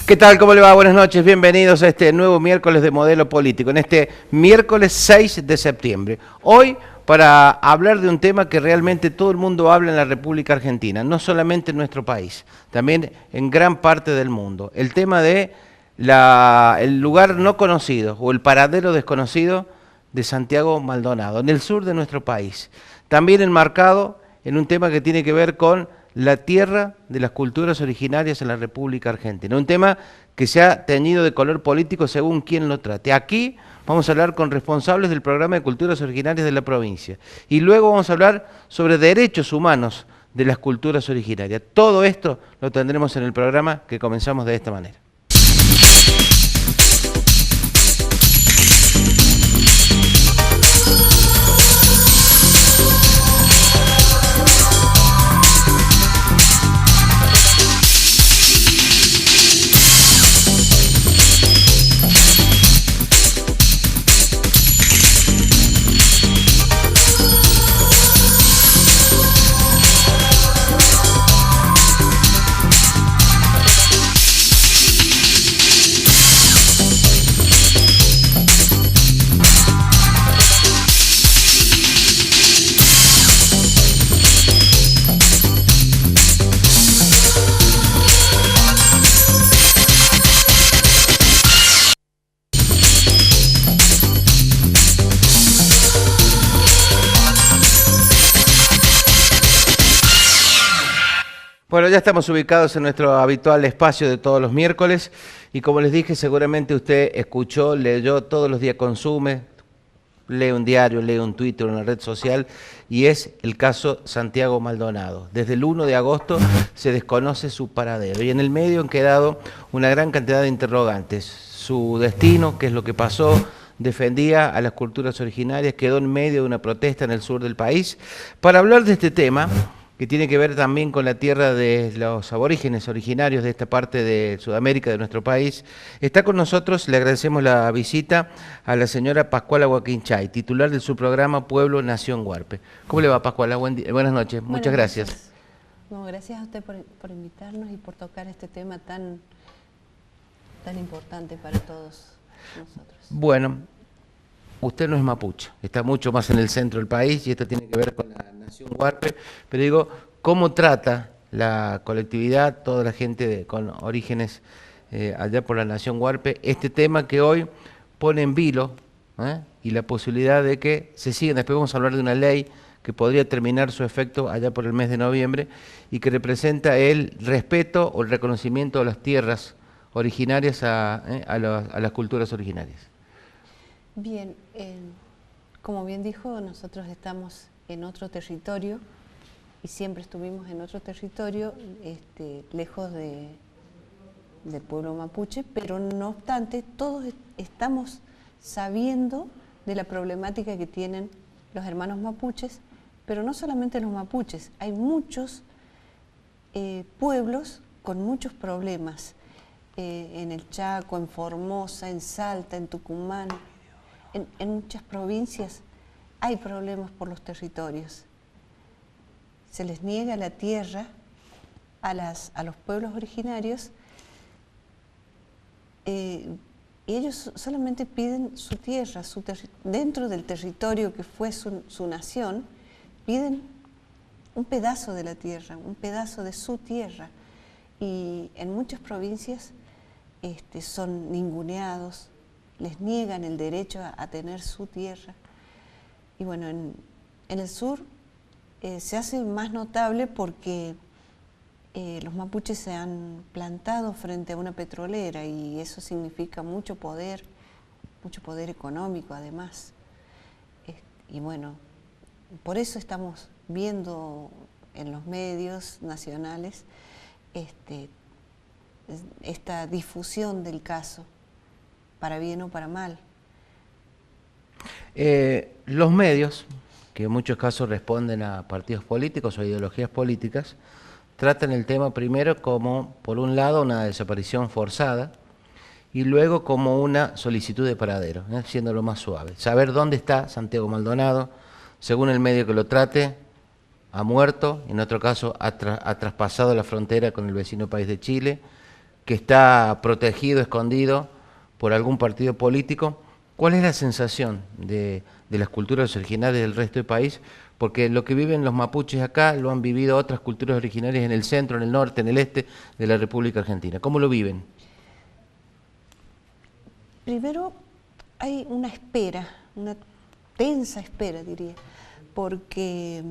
¿Qué tal? ¿Cómo le va? Buenas noches, bienvenidos a este nuevo miércoles de Modelo Político, en este miércoles 6 de septiembre. Hoy, para hablar de un tema que realmente todo el mundo habla en la República Argentina, no solamente en nuestro país, también en gran parte del mundo. El tema de el lugar no conocido o el paradero desconocido de Santiago Maldonado, en el sur de nuestro país. También enmarcado en un tema que tiene que ver con la tierra de las culturas originarias en la República Argentina. Un tema que se ha teñido de color político según quien lo trate. Aquí vamos a hablar con responsables del programa de culturas originarias de la provincia. Y luego vamos a hablar sobre derechos humanos de las culturas originarias. Todo esto lo tendremos en el programa que comenzamos de esta manera. Bueno, ya estamos ubicados en nuestro habitual espacio de todos los miércoles y como les dije, seguramente usted escuchó, leyó, todos los días consume, lee un diario, lee un Twitter, una red social y es el caso Santiago Maldonado. Desde el 1 de agosto se desconoce su paradero y en el medio han quedado una gran cantidad de interrogantes. Su destino, qué es lo que pasó, defendía a las culturas originarias, quedó en medio de una protesta en el sur del país. Para hablar de este tema, que tiene que ver también con la tierra de los aborígenes originarios de esta parte de Sudamérica, de nuestro país. Está con nosotros, le agradecemos la visita a la señora Pascuala Guaquinchay, titular de su programa Pueblo Nación Huarpe. ¿Cómo le va, Pascuala? Buenas noches, muchas gracias. No, gracias a usted por invitarnos y por tocar este tema tan importante para todos nosotros. Bueno, usted no es mapuche, está mucho más en el centro del país y esto tiene que ver con la Nación Huarpe, pero digo, ¿cómo trata la colectividad, toda la gente con orígenes allá por la Nación Huarpe, este tema que hoy pone en vilo y la posibilidad de que se sigan? Después vamos a hablar de una ley que podría terminar su efecto allá por el mes de noviembre y que representa el respeto o el reconocimiento de las tierras originarias a las culturas originarias. Bien, como bien dijo, nosotros estamos en otro territorio y siempre estuvimos en otro territorio, lejos del pueblo mapuche, pero no obstante, todos estamos sabiendo de la problemática que tienen los hermanos mapuches, pero no solamente los mapuches, hay muchos pueblos con muchos problemas, en el Chaco, en Formosa, en Salta, en Tucumán. En muchas provincias hay problemas por los territorios. Se les niega la tierra a los pueblos originarios y ellos solamente piden su tierra, dentro del territorio que fue su nación, piden un pedazo de la tierra, un pedazo de su tierra. Y en muchas provincias son ninguneados, les niegan el derecho a tener su tierra. Y bueno, en el sur se hace más notable porque los mapuches se han plantado frente a una petrolera y eso significa mucho poder económico además. Y bueno, por eso estamos viendo en los medios nacionales esta difusión del caso, para bien o para mal. Los medios, que en muchos casos responden a partidos políticos o ideologías políticas, tratan el tema primero como, por un lado, una desaparición forzada y luego como una solicitud de paradero, siendo lo más suave. Saber dónde está Santiago Maldonado, según el medio que lo trate, ha muerto, en otro caso ha traspasado la frontera con el vecino país de Chile, que está protegido, escondido por algún partido político. ¿Cuál es la sensación de las culturas originarias del resto del país? Porque lo que viven los mapuches acá lo han vivido otras culturas originarias en el centro, en el norte, en el este de la República Argentina. ¿Cómo lo viven? Primero hay una espera, una tensa espera, diría, porque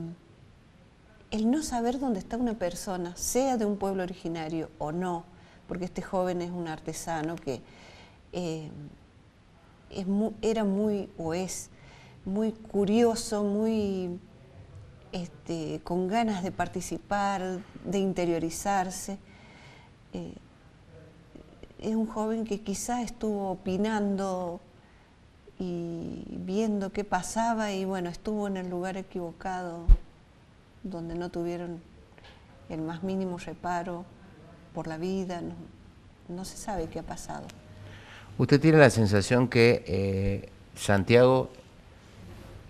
el no saber dónde está una persona, sea de un pueblo originario o no, porque este joven es un artesano que era muy, o es muy curioso, muy con ganas de participar, de interiorizarse. Es un joven que quizás estuvo opinando y viendo qué pasaba y bueno, estuvo en el lugar equivocado, donde no tuvieron el más mínimo reparo por la vida, no se sabe qué ha pasado. ¿Usted tiene la sensación que Santiago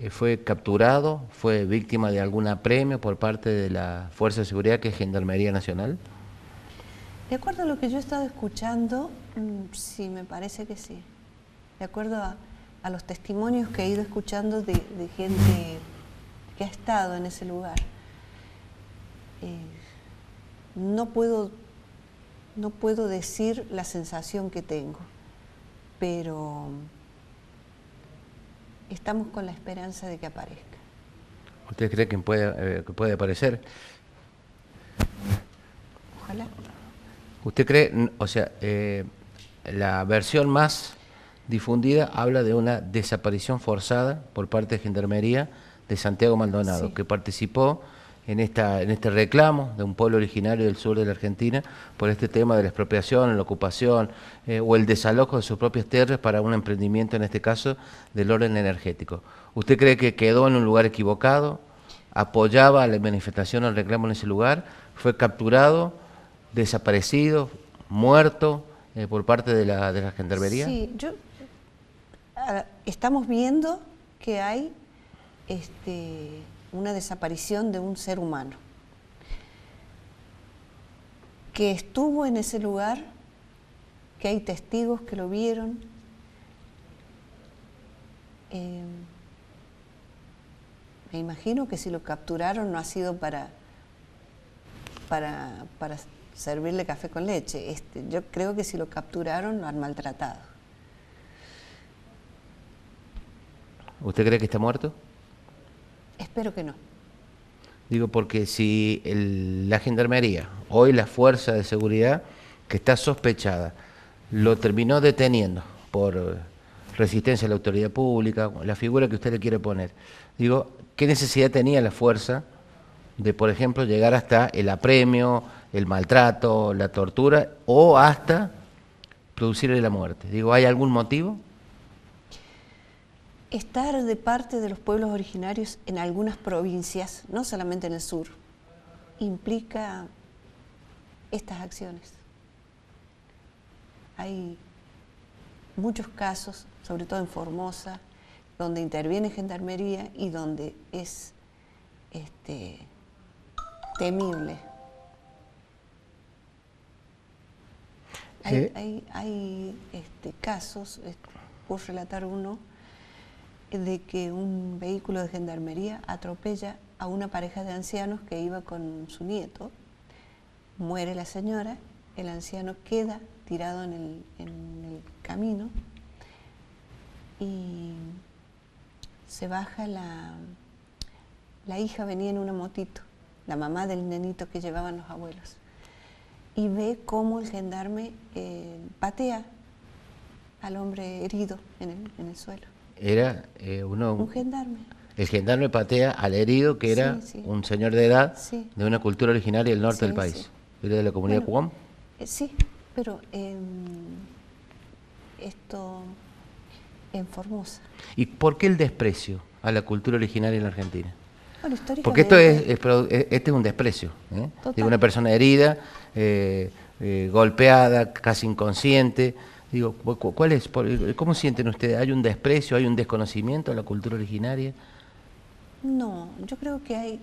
fue capturado, fue víctima de algún apremio por parte de la Fuerza de Seguridad, que es Gendarmería Nacional? De acuerdo a lo que yo he estado escuchando, sí, me parece que sí. De acuerdo a los testimonios que he ido escuchando de gente que ha estado en ese lugar. No puedo decir la sensación que tengo, pero estamos con la esperanza de que aparezca. ¿Usted cree que puede aparecer? Ojalá. ¿Usted cree, o sea, la versión más difundida habla de una desaparición forzada por parte de Gendarmería de Santiago Maldonado, Sí, que participó en este reclamo de un pueblo originario del sur de la Argentina por este tema de la expropiación, la ocupación o el desalojo de sus propias tierras para un emprendimiento, en este caso, del orden energético? ¿Usted cree que quedó en un lugar equivocado? ¿Apoyaba la manifestación o el reclamo en ese lugar? ¿Fue capturado, desaparecido, muerto por parte de la Gendarmería? Sí, estamos viendo que hay una desaparición de un ser humano que estuvo en ese lugar, que hay testigos que lo vieron. Me imagino que si lo capturaron no ha sido para servirle café con leche. Yo creo que si lo capturaron lo han maltratado. ¿Usted cree que está muerto? Espero que no. Digo, porque si la Gendarmería, hoy la Fuerza de Seguridad, que está sospechada, lo terminó deteniendo por resistencia a la autoridad pública, la figura que usted le quiere poner, digo, ¿qué necesidad tenía la Fuerza de, por ejemplo, llegar hasta el apremio, el maltrato, la tortura o hasta producirle la muerte? Digo, ¿hay algún motivo? Estar de parte de los pueblos originarios en algunas provincias, no solamente en el sur, implica estas acciones. Hay muchos casos, sobre todo en Formosa, donde interviene Gendarmería y donde es temible. Hay casos, puedo relatar uno, de que un vehículo de Gendarmería atropella a una pareja de ancianos que iba con su nieto. Muere la señora, el anciano queda tirado en el camino y se baja la hija, venía en una motito, la mamá del nenito que llevaban los abuelos, y ve cómo el gendarme patea al hombre herido en el suelo. Era un gendarme. El gendarme patea al herido, que era Sí. un señor de edad, Sí. de una cultura originaria del norte del país. Sí. ¿Era de la comunidad Bueno, Cuam? Sí, pero esto en Formosa. ¿Y por qué el desprecio a la cultura originaria en la Argentina? Bueno, históricamente. Porque este es un desprecio, de una persona herida, golpeada, casi inconsciente. Digo, ¿cómo sienten ustedes? ¿Hay un desprecio, hay un desconocimiento a la cultura originaria? No, yo creo que hay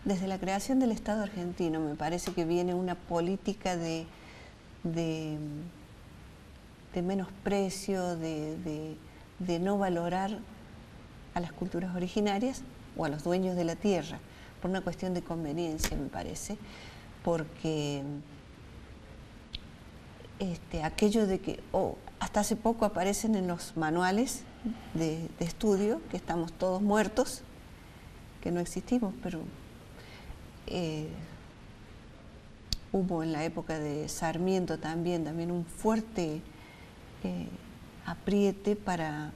Desde la creación del Estado argentino me parece que viene una política de menosprecio, de no valorar a las culturas originarias o a los dueños de la tierra, por una cuestión de conveniencia, me parece, porque aquello de que hasta hace poco aparecen en los manuales de estudio que estamos todos muertos, que no existimos, pero hubo en la época de Sarmiento también un fuerte apriete para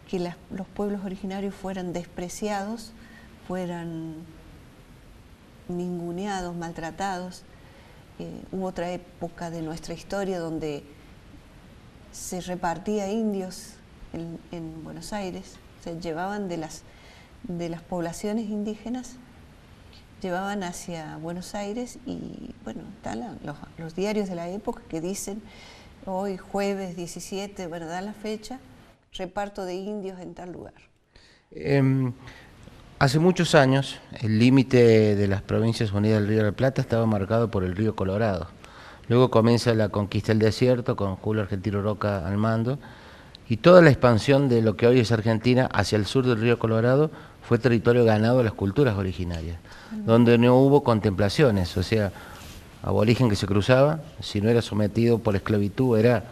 que los pueblos originarios fueran despreciados, fueran ninguneados, maltratados. Hubo otra época de nuestra historia donde se repartía indios en Buenos Aires, se llevaban de las poblaciones indígenas, llevaban hacia Buenos Aires y bueno, están los diarios de la época que dicen hoy jueves 17, bueno, da la fecha, reparto de indios en tal lugar. Hace muchos años el límite de las Provincias Unidas del Río de la Plata estaba marcado por el río Colorado. Luego comienza la conquista del desierto con Julio Argentino Roca al mando y toda la expansión de lo que hoy es Argentina hacia el sur del río Colorado fue territorio ganado a las culturas originarias, donde no hubo contemplaciones, o sea, aborigen que se cruzaba, si no era sometido por esclavitud era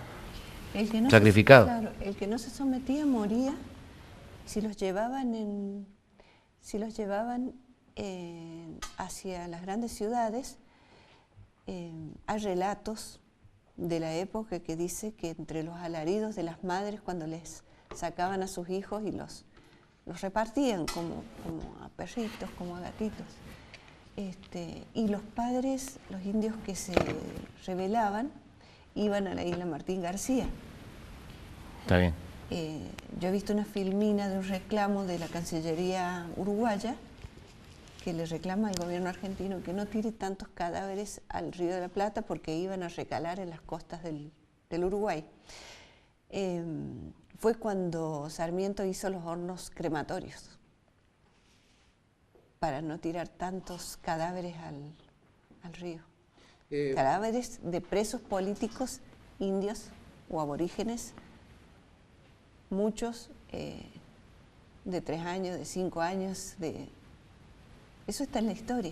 sacrificado. Claro, el que no se sometía moría. Si los llevaban hacia las grandes ciudades, hay relatos de la época que dice que entre los alaridos de las madres cuando les sacaban a sus hijos y los repartían como a perritos, como a gatitos. Y los padres, los indios que se rebelaban, iban a la isla Martín García. Está bien. Yo he visto una filmina de un reclamo de la Cancillería uruguaya que le reclama al gobierno argentino que no tire tantos cadáveres al Río de la Plata porque iban a recalar en las costas del Uruguay. Fue cuando Sarmiento hizo los hornos crematorios para no tirar tantos cadáveres al río. Cadáveres de presos políticos indios o aborígenes, muchos de 3 años, de 5 años, eso está en la historia.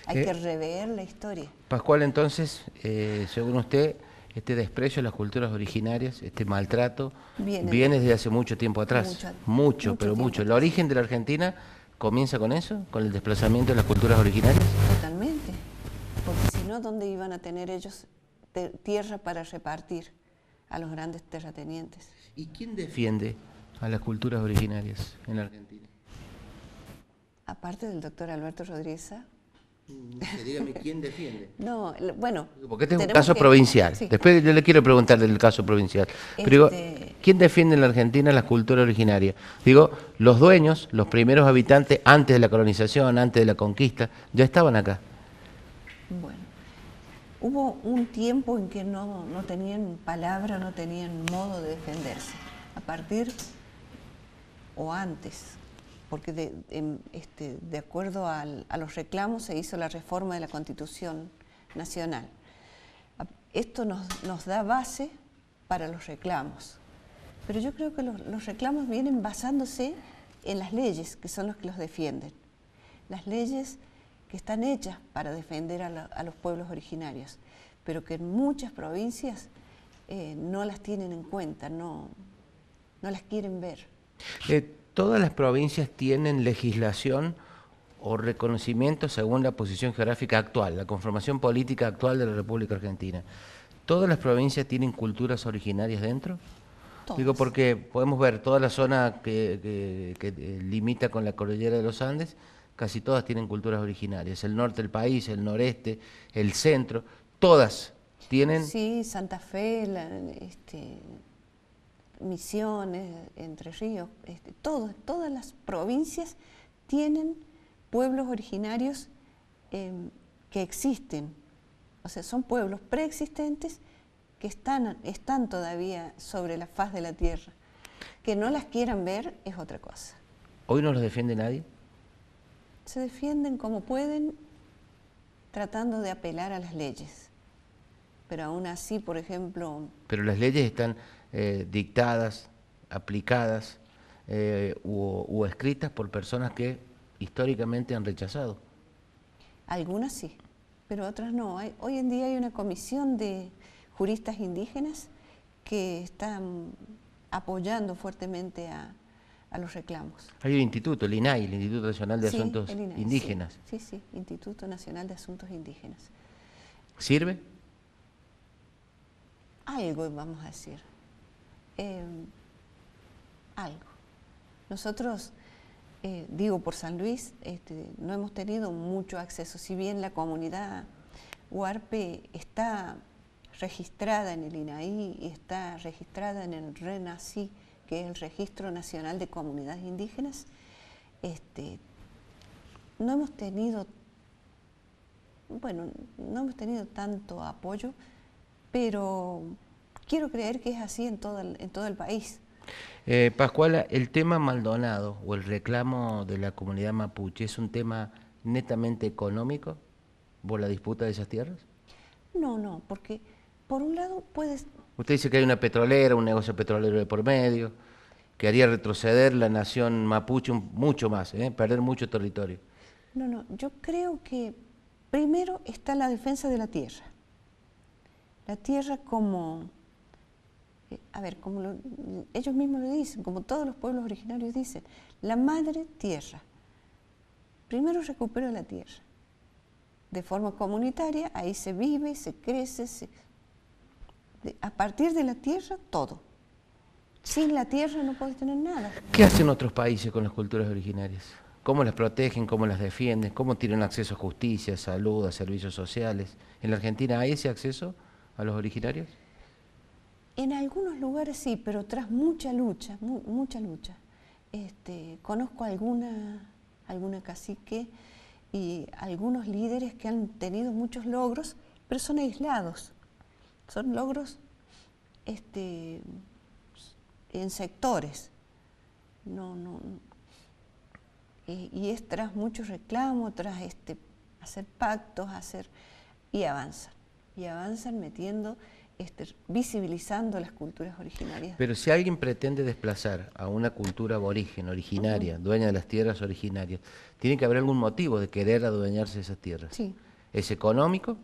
Hay que rever la historia. Pascual, entonces, según usted, este desprecio a las culturas originarias, este maltrato, viene desde hace mucho tiempo atrás. Mucho. ¿El origen de la Argentina comienza con eso? ¿Con el desplazamiento de las culturas originarias? Totalmente. Porque si no, ¿dónde iban a tener ellos tierra para repartir a los grandes terratenientes? ¿Y quién defiende a las culturas originarias en la Argentina? Aparte del doctor Alberto Rodríguez. Dígame, ¿quién defiende? No, bueno... Porque este es un caso provincial. Sí. Después yo le quiero preguntar del caso provincial. Pero digo, ¿quién defiende en la Argentina las culturas originarias? Digo, los dueños, los primeros habitantes, antes de la colonización, antes de la conquista, ya estaban acá. Bueno, hubo un tiempo en que no tenían palabra, no tenían modo de defenderse. A partir o antes, porque de acuerdo a los reclamos se hizo la reforma de la Constitución Nacional. Esto nos da base para los reclamos, pero yo creo que los reclamos vienen basándose en las leyes, que son los que los defienden. Las leyes que están hechas para defender a los pueblos originarios, pero que en muchas provincias no las tienen en cuenta, no las quieren ver. ¿Todas las provincias tienen legislación o reconocimiento según la posición geográfica actual, la conformación política actual de la República Argentina? ¿Todas las provincias tienen culturas originarias dentro? Todas. Digo, porque podemos ver toda la zona que limita con la cordillera de los Andes, casi todas tienen culturas originarias. El norte del país, el noreste, el centro, todas tienen... Sí, Santa Fe, Misiones, Entre Ríos, todas las provincias tienen pueblos originarios que existen. O sea, son pueblos preexistentes que están todavía sobre la faz de la tierra. Que no las quieran ver es otra cosa. ¿Hoy no los defiende nadie? se defienden como pueden, tratando de apelar a las leyes. Pero aún así, por ejemplo... Pero las leyes están dictadas, aplicadas o escritas por personas que históricamente han rechazado. Algunas sí, pero otras no. Hoy en día hay una comisión de juristas indígenas que están apoyando fuertemente a los reclamos. Hay un instituto, el INAI, el Instituto Nacional de Sí, Asuntos el INAI, Indígenas. Sí, Instituto Nacional de Asuntos Indígenas. ¿Sirve? Algo, vamos a decir. Algo. Nosotros, digo por San Luis, no hemos tenido mucho acceso. Si bien la comunidad huarpe está registrada en el INAI y está registrada en el RENACI, que es el Registro Nacional de Comunidades Indígenas, no hemos tenido, no hemos tenido tanto apoyo, pero quiero creer que es así en todo el país. Pascuala, el tema Maldonado o el reclamo de la comunidad mapuche, ¿es un tema netamente económico por la disputa de esas tierras? No, porque por un lado puedes... Usted dice que hay una petrolera, un negocio petrolero de por medio, que haría retroceder la nación mapuche mucho más, perder mucho territorio. No, yo creo que primero está la defensa de la tierra. La tierra como, ellos mismos lo dicen, como todos los pueblos originarios dicen, la madre tierra. Primero recupero la tierra. De forma comunitaria, ahí se vive, se crece, a partir de la tierra, todo. Sin la tierra no puedes tener nada. ¿Qué hacen otros países con las culturas originarias? ¿Cómo las protegen? ¿Cómo las defienden? ¿Cómo tienen acceso a justicia, salud, a servicios sociales? ¿En la Argentina hay ese acceso a los originarios? En algunos lugares sí, pero tras mucha lucha, mucha lucha. Conozco alguna cacique y algunos líderes que han tenido muchos logros, pero son aislados. Son logros en sectores. Y es tras muchos reclamos, tras hacer pactos, y avanzan metiendo, visibilizando las culturas originarias. Pero si alguien pretende desplazar a una cultura aborigen, originaria, dueña de las tierras originarias, tiene que haber algún motivo de querer adueñarse de esas tierras. Sí. ¿Es económico?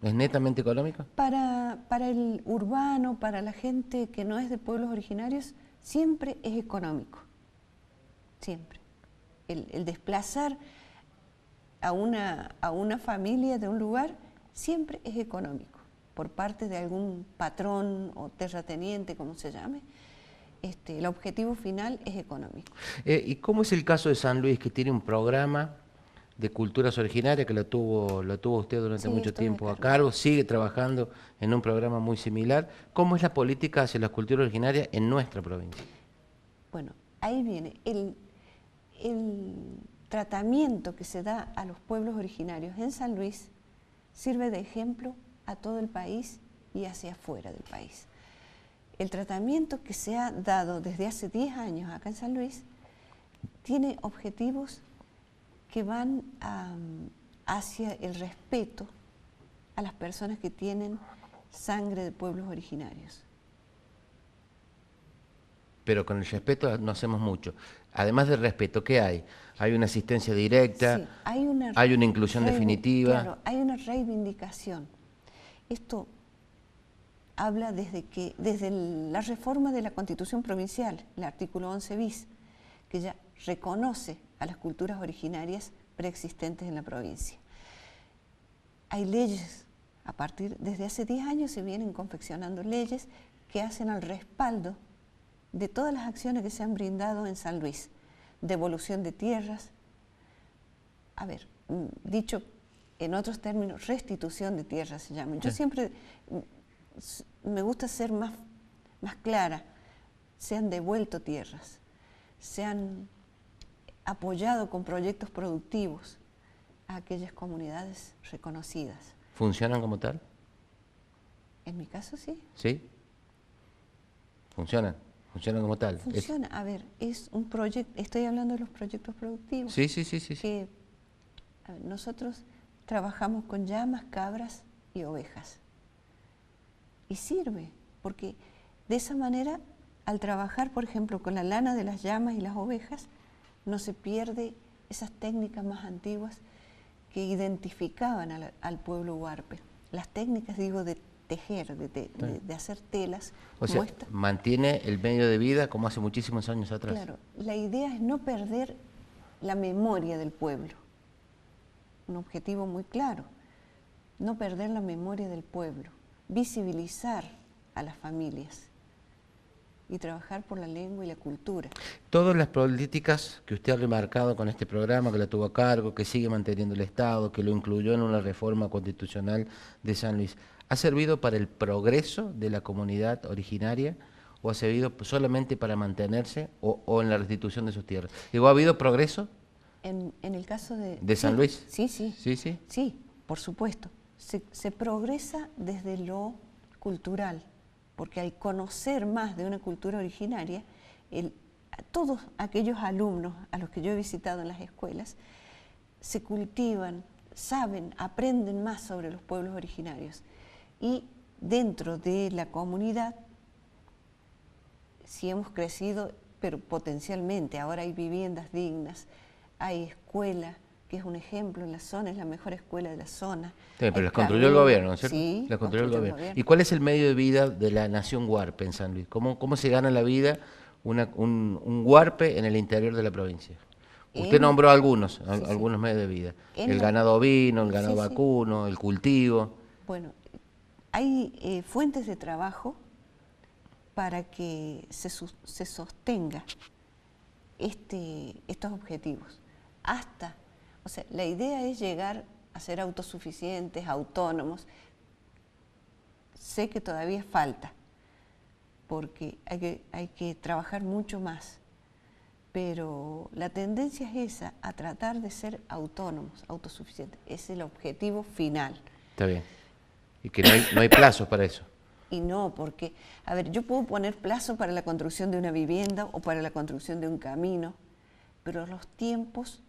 ¿Es netamente económico? Para el urbano, para la gente que no es de pueblos originarios, siempre es económico. Siempre. El desplazar a una familia de un lugar siempre es económico. Por parte de algún patrón o terrateniente, como se llame, el objetivo final es económico. ¿Y cómo es el caso de San Luis, que tiene un programa de culturas originarias que lo tuvo usted durante mucho tiempo a cargo, sigue trabajando en un programa muy similar? ¿Cómo es la política hacia las culturas originarias en nuestra provincia? Bueno, ahí viene el tratamiento que se da a los pueblos originarios en San Luis sirve de ejemplo a todo el país y hacia afuera del país. El tratamiento que se ha dado desde hace 10 años acá en San Luis tiene objetivos que van hacia el respeto a las personas que tienen sangre de pueblos originarios. Pero con el respeto no hacemos mucho. Además del respeto, ¿qué hay? ¿Hay una asistencia directa? Sí, hay una inclusión definitiva? Claro, hay una reivindicación. Esto habla desde la reforma de la Constitución Provincial, el artículo 11 bis, que ya reconoce a las culturas originarias preexistentes en la provincia. Hay leyes, desde hace 10 años se vienen confeccionando leyes que hacen al respaldo de todas las acciones que se han brindado en San Luis, devolución de tierras, dicho en otros términos, restitución de tierras se llama. Yo siempre me gusta ser más clara. Se han devuelto tierras, se han apoyado con proyectos productivos a aquellas comunidades reconocidas. ¿Funcionan como tal? En mi caso sí. ¿Sí? ¿Funcionan como tal? Funciona. Es un proyecto, estoy hablando de los proyectos productivos. Sí. Que nosotros trabajamos con llamas, cabras y ovejas. Y sirve, porque de esa manera, al trabajar, por ejemplo, con la lana de las llamas y las ovejas, no se pierde esas técnicas más antiguas que identificaban al pueblo huarpe. Las técnicas, digo, de tejer, de hacer telas. O sea, mantiene el medio de vida como hace muchísimos años atrás. Claro, la idea es no perder la memoria del pueblo. Un objetivo muy claro, no perder la memoria del pueblo, visibilizar a las familias y trabajar por la lengua y la cultura. Todas las políticas que usted ha remarcado con este programa, que la tuvo a cargo, que sigue manteniendo el Estado, que lo incluyó en una reforma constitucional de San Luis, ¿ha servido para el progreso de la comunidad originaria o ha servido solamente para mantenerse o en la restitución de sus tierras? Digo, ¿ha habido progreso? En el caso ¿De San Luis? Sí, sí. ¿Sí, sí? Sí, por supuesto. Se progresa desde lo cultural, porque al conocer más de una cultura originaria, todos aquellos alumnos a los que yo he visitado en las escuelas se cultivan, saben, aprenden más sobre los pueblos originarios. Y dentro de la comunidad, sí hemos crecido, pero potencialmente. Ahora hay viviendas dignas, hay escuela, que es un ejemplo en la zona, es la mejor escuela de la zona. Sí, pero las construyó el gobierno, ¿no es cierto? Sí, las construyó el gobierno. ¿Y cuál es el medio de vida de la nación huarpe en San Luis? ¿Cómo se gana la vida un huarpe en el interior de la provincia? Usted nombró algunos medios de vida. El ganado ovino, el ganado vacuno, el cultivo. Bueno, hay fuentes de trabajo para que se sostenga estos objetivos. O sea, la idea es llegar a ser autosuficientes, autónomos. Sé que todavía falta, porque hay que trabajar mucho más, pero la tendencia es esa, a tratar de ser autónomos, autosuficientes. Es el objetivo final. Está bien. Y que no hay plazos para eso. Y no, porque, a ver, yo puedo poner plazo para la construcción de una vivienda o para la construcción de un camino, pero los tiempos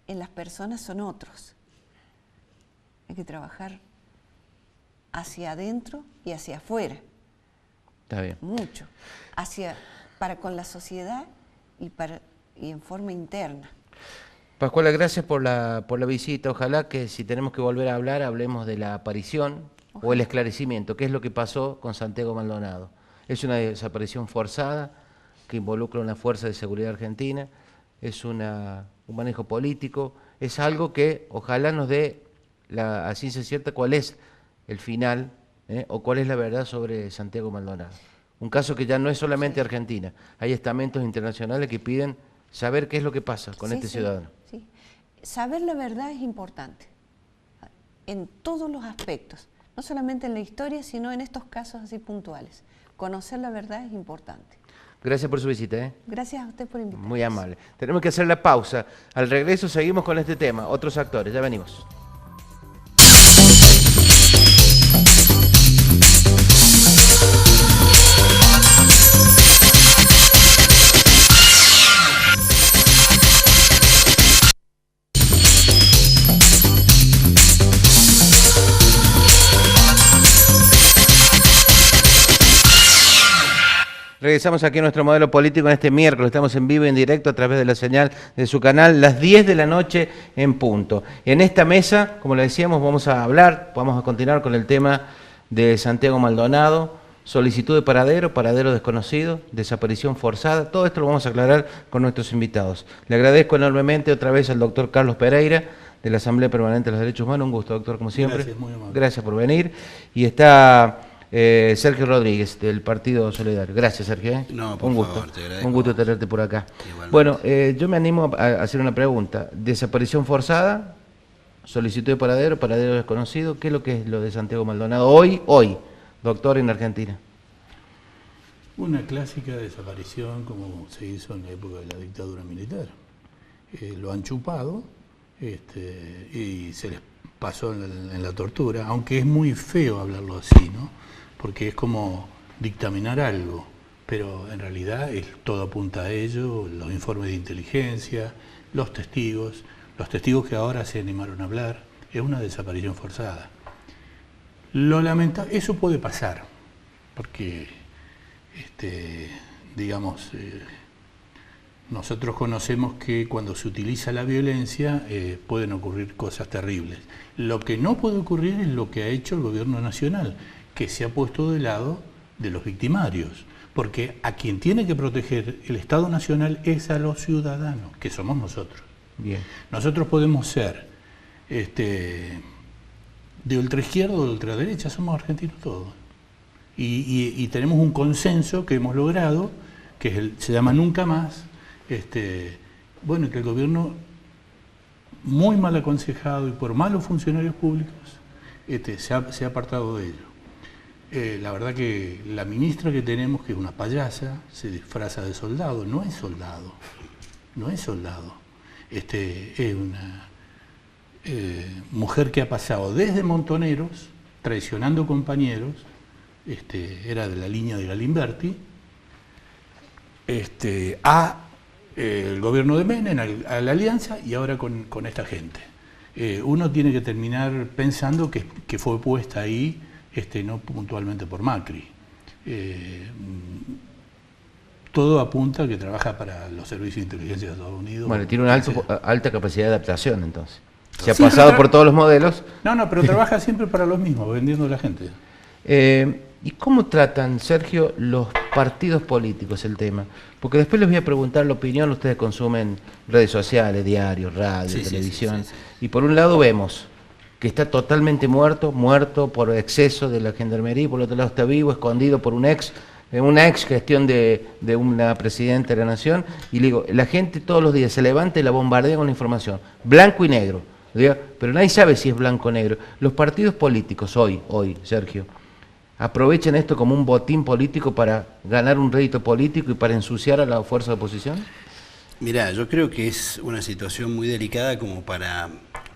en las personas son otros. Hay que trabajar hacia adentro y hacia afuera. Está bien. Mucho. Para con la sociedad y en forma interna. Pascuala, gracias por la visita. Ojalá que si tenemos que volver a hablar, hablemos de la aparición o el esclarecimiento. ¿Qué es lo que pasó con Santiago Maldonado? Es una desaparición forzada que involucra una fuerza de seguridad argentina, es un manejo político, es algo que ojalá nos dé a ciencia cierta cuál es el final o cuál es la verdad sobre Santiago Maldonado. Un caso que ya no es solamente Argentina, hay estamentos internacionales que piden saber qué es lo que pasa con este ciudadano. Sí. Saber la verdad es importante, en todos los aspectos, no solamente en la historia, sino en estos casos así puntuales. Conocer la verdad es importante. Gracias por su visita. Gracias a usted por invitarnos. Muy amable. Tenemos que hacer la pausa. Al regreso seguimos con este tema. Otros actores. Ya venimos. Regresamos aquí a nuestro modelo político en este miércoles. Estamos en vivo y en directo a través de la señal de su canal, las 10 de la noche en punto. En esta mesa, como le decíamos, vamos a continuar con el tema de Santiago Maldonado, solicitud de paradero desconocido, desaparición forzada. Todo esto lo vamos a aclarar con nuestros invitados. Le agradezco enormemente otra vez al doctor Carlos Pereira, de la Asamblea Permanente de los Derechos Humanos. Un gusto, doctor, como siempre. Gracias, muy amable. Gracias por venir. Y está Sergio Rodríguez, del Partido Solidario. Gracias, Sergio. No, por un gusto. favor, te agradezco. Un gusto tenerte por acá. Igualmente. Bueno, yo me animo a hacer una pregunta. Desaparición forzada, solicitud de paradero desconocido. ¿Qué es lo de Santiago Maldonado hoy, doctor, en Argentina? Una clásica desaparición como se hizo en la época de la dictadura militar. Lo han chupado y se les pasó en la tortura, aunque es muy feo hablarlo así, ¿no? Porque es como dictaminar algo, pero en realidad todo apunta a ello, los informes de inteligencia, los testigos, Los testigos que ahora se animaron a hablar, es una desaparición forzada. Lo lamentable, eso puede pasar, porque, digamos, nosotros conocemos que cuando se utiliza la violencia pueden ocurrir cosas terribles. Lo que no puede ocurrir es lo que ha hecho el gobierno nacional, que se ha puesto de lado de los victimarios, porque a quien tiene que proteger el Estado Nacional es a los ciudadanos, que somos nosotros. Bien. Nosotros podemos ser de ultraizquierda o de ultraderecha, somos argentinos todos. Y tenemos un consenso que hemos logrado, que es se llama Nunca Más, bueno, que el gobierno, muy mal aconsejado y por malos funcionarios públicos, se ha apartado de ello. La verdad que la ministra que tenemos, que es una payasa, se disfraza de soldado, no es soldado, no es soldado. Es una mujer que ha pasado desde Montoneros, traicionando compañeros, era de la línea de Galimberti, a el gobierno de Menem, a la Alianza, y ahora con esta gente. Uno tiene que terminar pensando que fue puesta ahí, no puntualmente por Macri. Todo apunta a que trabaja para los servicios de inteligencia de Estados Unidos. Bueno, tiene una alta capacidad de adaptación, entonces. Se ha pasado por todos los modelos. No, pero trabaja siempre para los mismos, vendiendo a la gente. ¿Y cómo tratan, Sergio, los partidos políticos el tema? Porque después les voy a preguntar la opinión. Ustedes consumen redes sociales, diarios, radio, televisión. Sí. Y por un lado vemos que está totalmente muerto por exceso de la gendarmería, y por el otro lado está vivo, escondido por una ex gestión de una presidenta de la nación. Y le digo, la gente todos los días se levanta y la bombardea con la información, blanco y negro. Pero nadie sabe si es blanco o negro. Los partidos políticos hoy, Sergio, aprovechan esto como un botín político para ganar un rédito político y para ensuciar a la fuerza de oposición. Mirá, yo creo que es una situación muy delicada como para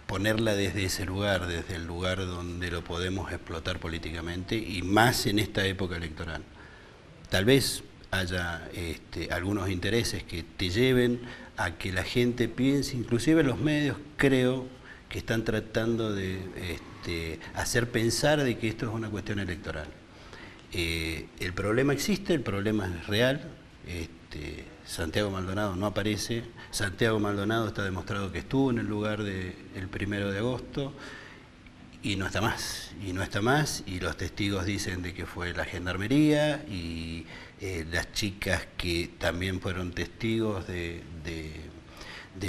ponerla desde ese lugar, desde el lugar donde lo podemos explotar políticamente, y más en esta época electoral. Tal vez haya algunos intereses que te lleven a que la gente piense, inclusive los medios creo que están tratando de hacer pensar de que esto es una cuestión electoral. El problema existe, el problema es real. Santiago Maldonado no aparece. Santiago Maldonado está demostrado que estuvo en el lugar del 1 de agosto y no está más, y los testigos dicen de que fue la gendarmería, y las chicas que también fueron testigos de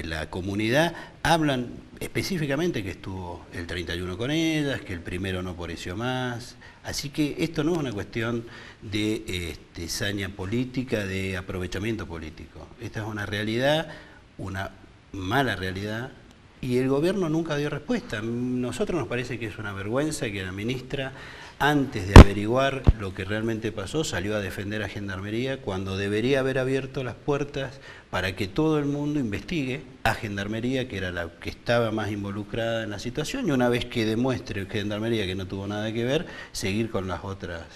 la comunidad hablan específicamente que estuvo el 31 con ellas, que el 1 no apareció más. Así que esto no es una cuestión de saña política, de aprovechamiento político. Esta es una realidad, una mala realidad, y el gobierno nunca dio respuesta. A nosotros nos parece que es una vergüenza que la ministra, antes de averiguar lo que realmente pasó, salió a defender a Gendarmería cuando debería haber abierto las puertas para que todo el mundo investigue a Gendarmería, que era la que estaba más involucrada en la situación, y una vez que demuestre Gendarmería que no tuvo nada que ver, seguir con las otras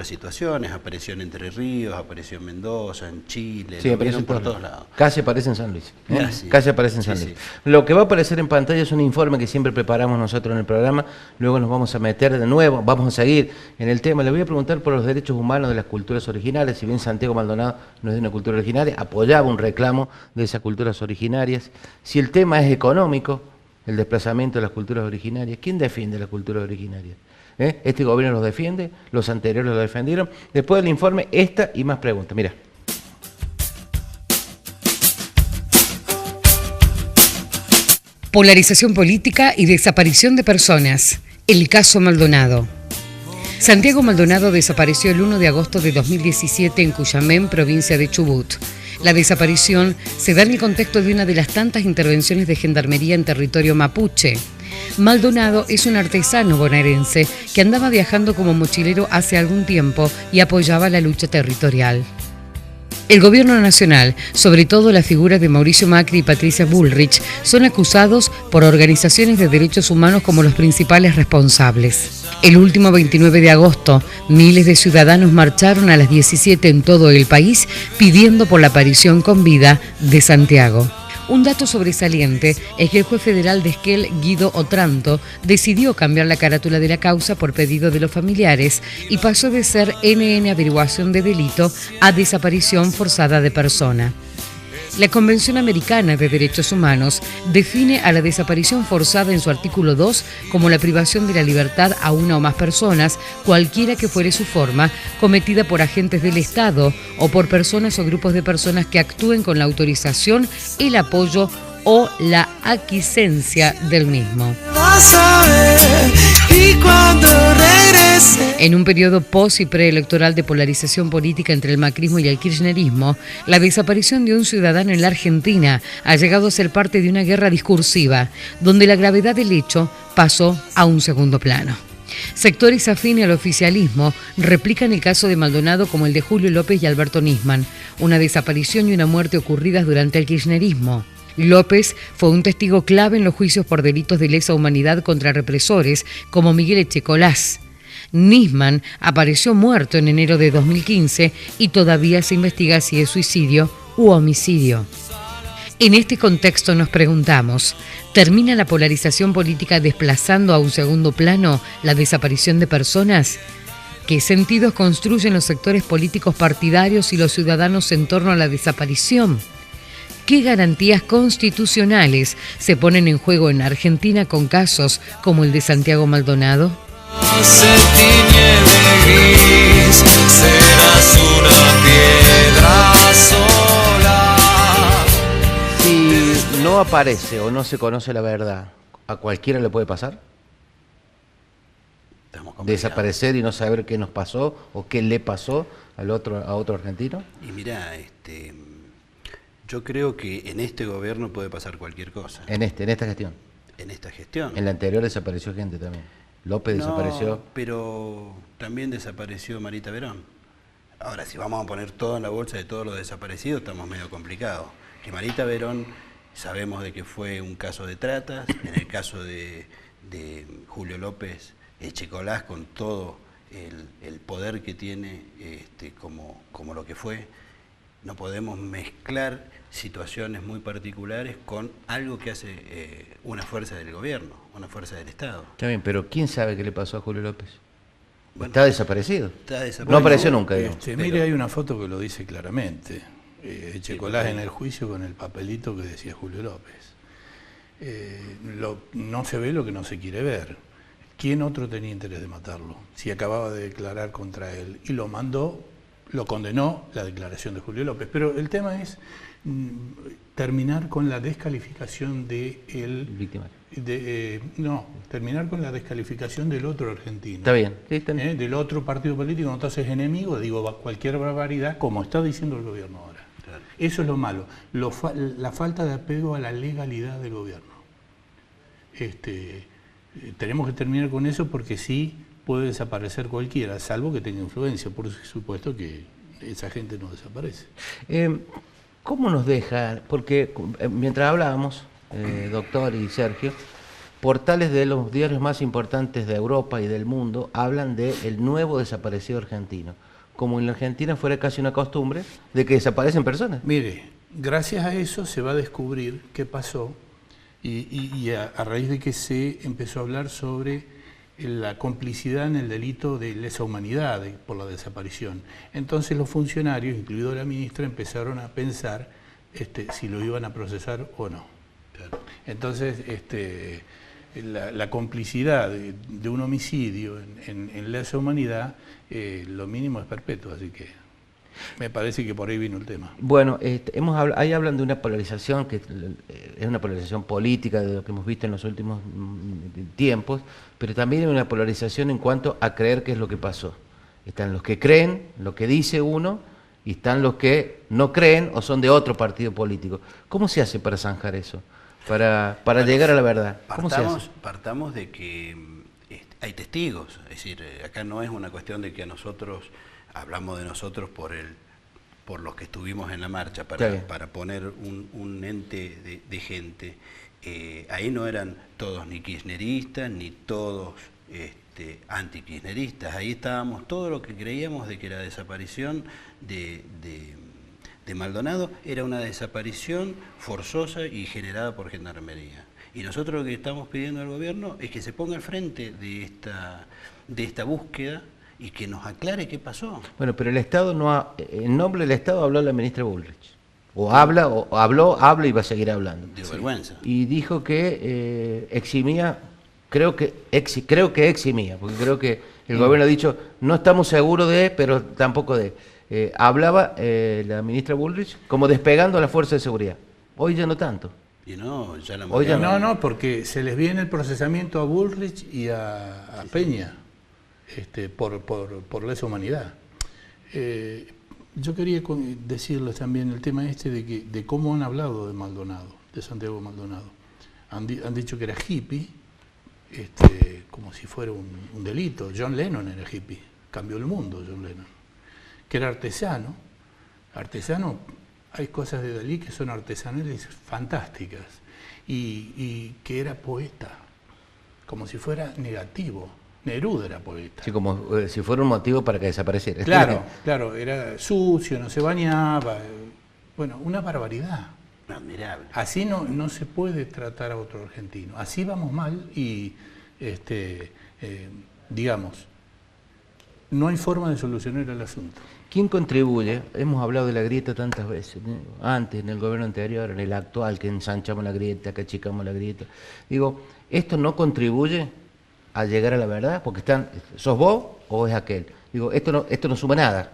situaciones. Apareció en Entre Ríos, apareció en Mendoza, en Chile, sí, aparece por todos lados. Casi aparece en San Luis. Sí. Casi aparece en San Luis. Sí. Lo que va a aparecer en pantalla es un informe que siempre preparamos nosotros en el programa. Luego nos vamos a meter de nuevo, vamos a seguir en el tema. Le voy a preguntar por los derechos humanos de las culturas originales. Si bien Santiago Maldonado no es de una cultura originaria, apoyaba un reclamo de esas culturas originarias. Si el tema es económico, el desplazamiento de las culturas originarias, ¿quién defiende las culturas originarias? Este gobierno los defiende, los anteriores los defendieron. Después del informe, esta y más preguntas. Mira. Polarización política y desaparición de personas. El caso Maldonado. Santiago Maldonado desapareció el 1 de agosto de 2017 en Cuyamén, provincia de Chubut. La desaparición se da en el contexto de una de las tantas intervenciones de gendarmería en territorio mapuche. Maldonado es un artesano bonaerense que andaba viajando como mochilero hace algún tiempo y apoyaba la lucha territorial. El gobierno nacional, sobre todo la figura de Mauricio Macri y Patricia Bullrich, son acusados por organizaciones de derechos humanos como los principales responsables. El último 29 de agosto, miles de ciudadanos marcharon a las 17 en todo el país pidiendo por la aparición con vida de Santiago. Un dato sobresaliente es que el juez federal de Esquel, Guido Otranto, decidió cambiar la carátula de la causa por pedido de los familiares y pasó de ser NN averiguación de delito a desaparición forzada de persona. La Convención Americana de Derechos Humanos define a la desaparición forzada en su artículo 2 como la privación de la libertad a una o más personas, cualquiera que fuere su forma, cometida por agentes del Estado o por personas o grupos de personas que actúen con la autorización, el apoyo o la aquiescencia del mismo. En un periodo post y preelectoral de polarización política entre el macrismo y el kirchnerismo, la desaparición de un ciudadano en la Argentina ha llegado a ser parte de una guerra discursiva, donde la gravedad del hecho pasó a un segundo plano. Sectores afines al oficialismo replican el caso de Maldonado como el de Julio López y Alberto Nisman, una desaparición y una muerte ocurridas durante el kirchnerismo. López fue un testigo clave en los juicios por delitos de lesa humanidad contra represores como Miguel Echecolás. Nisman apareció muerto en enero de 2015 y todavía se investiga si es suicidio u homicidio. En este contexto nos preguntamos, ¿termina la polarización política desplazando a un segundo plano la desaparición de personas? ¿Qué sentidos construyen los sectores políticos partidarios y los ciudadanos en torno a la desaparición? ¿Qué garantías constitucionales se ponen en juego en Argentina con casos como el de Santiago Maldonado? Se tiñe de gris, serás una piedra sola. Si no aparece o no se conoce la verdad, ¿a cualquiera le puede pasar? Desaparecer y no saber qué nos pasó o qué le pasó a otro argentino. Y mirá, yo creo que en este gobierno puede pasar cualquier cosa. En esta gestión. En esta gestión. En la anterior desapareció gente también. López desapareció. Pero también desapareció Marita Verón. Ahora, si vamos a poner todo en la bolsa de todos los desaparecidos, estamos medio complicados. Que Marita Verón, sabemos de que fue un caso de tratas. En el caso de Julio López, Echecolás, con todo el poder que tiene como lo que fue, no podemos mezclar situaciones muy particulares con algo que hace una fuerza del gobierno, una fuerza del Estado. Está bien, pero ¿quién sabe qué le pasó a Julio López? Bueno, está desaparecido. No apareció nunca, digamos. Mire, hay una foto que lo dice claramente. Echecolás en el juicio con el papelito que decía Julio López. No se ve lo que no se quiere ver. ¿Quién otro tenía interés de matarlo? Si acababa de declarar contra él y lo mandó, lo condenó la declaración de Julio López. Pero el tema es terminar con la descalificación de él. Victimario. Terminar con la descalificación del otro argentino. Está bien. Sí, está bien. Del otro partido político, entonces enemigo, digo, cualquier barbaridad, como está diciendo el gobierno ahora. Claro. Eso es lo malo, la falta de apego a la legalidad del gobierno. Tenemos que terminar con eso porque sí puede desaparecer cualquiera, salvo que tenga influencia. Por supuesto que esa gente no desaparece. ¿Cómo nos deja? Porque mientras hablábamos, doctor y Sergio, portales de los diarios más importantes de Europa y del mundo hablan del nuevo desaparecido argentino. Como en la Argentina fuera casi una costumbre de que desaparecen personas. Mire, gracias a eso se va a descubrir qué pasó y a raíz de que se empezó a hablar sobre la complicidad en el delito de lesa humanidad por la desaparición. Entonces los funcionarios, incluido la ministra, empezaron a pensar si lo iban a procesar o no. Claro. Entonces la complicidad de un homicidio en lesa humanidad, lo mínimo es perpetuo, así que me parece que por ahí vino el tema. Bueno, ahí hablan de una polarización, que es una polarización política de lo que hemos visto en los últimos tiempos, pero también hay una polarización en cuanto a creer qué es lo que pasó. Están los que creen lo que dice uno y están los que no creen o son de otro partido político. ¿Cómo se hace para zanjar eso? Para llegar a la verdad. ¿Cómo se hace? Partamos de que hay testigos, es decir, acá no es una cuestión de que a nosotros, hablamos de nosotros por los que estuvimos en la marcha, para poner un ente de gente. Ahí no eran todos ni kirchneristas, ni todos anti-kirchneristas. Ahí estábamos todos los que creíamos de que la desaparición de de Maldonado era una desaparición forzosa y generada por Gendarmería. Y nosotros lo que estamos pidiendo al gobierno es que se ponga al frente de esta búsqueda y que nos aclare qué pasó. Bueno, pero el Estado no ha, en nombre del Estado habló la ministra Bullrich. Habla y va a seguir hablando. De vergüenza. Y dijo que eximía, creo que eximía, porque creo que el gobierno ha dicho, no estamos seguros de, pero tampoco de. Hablaba la ministra Bullrich como despegando a la fuerza de seguridad. Hoy ya no tanto. Y no, ya la Hoy ya No, porque se les viene el procesamiento a Bullrich y a Peña por lesa humanidad. Yo quería decirles también el tema de cómo han hablado de Maldonado, de Santiago Maldonado. Han dicho que era hippie, como si fuera un delito. John Lennon era hippie, cambió el mundo John Lennon. Que era artesano. Hay cosas de Dalí que son artesanales fantásticas. Y que era poeta, como si fuera negativo. Neruda era poeta. Sí, como si fuera un motivo para que desapareciera. Claro, era sucio, no se bañaba. Bueno, una barbaridad. Admirable. Así no se puede tratar a otro argentino. Así vamos mal y, digamos, no hay forma de solucionar el asunto. ¿Quién contribuye? Hemos hablado de la grieta tantas veces, ¿no? Antes, en el gobierno anterior, en el actual, que ensanchamos la grieta, que achicamos la grieta. Digo, ¿esto no contribuye a llegar a la verdad? Porque ¿sos vos o es aquel? Digo, esto no suma nada.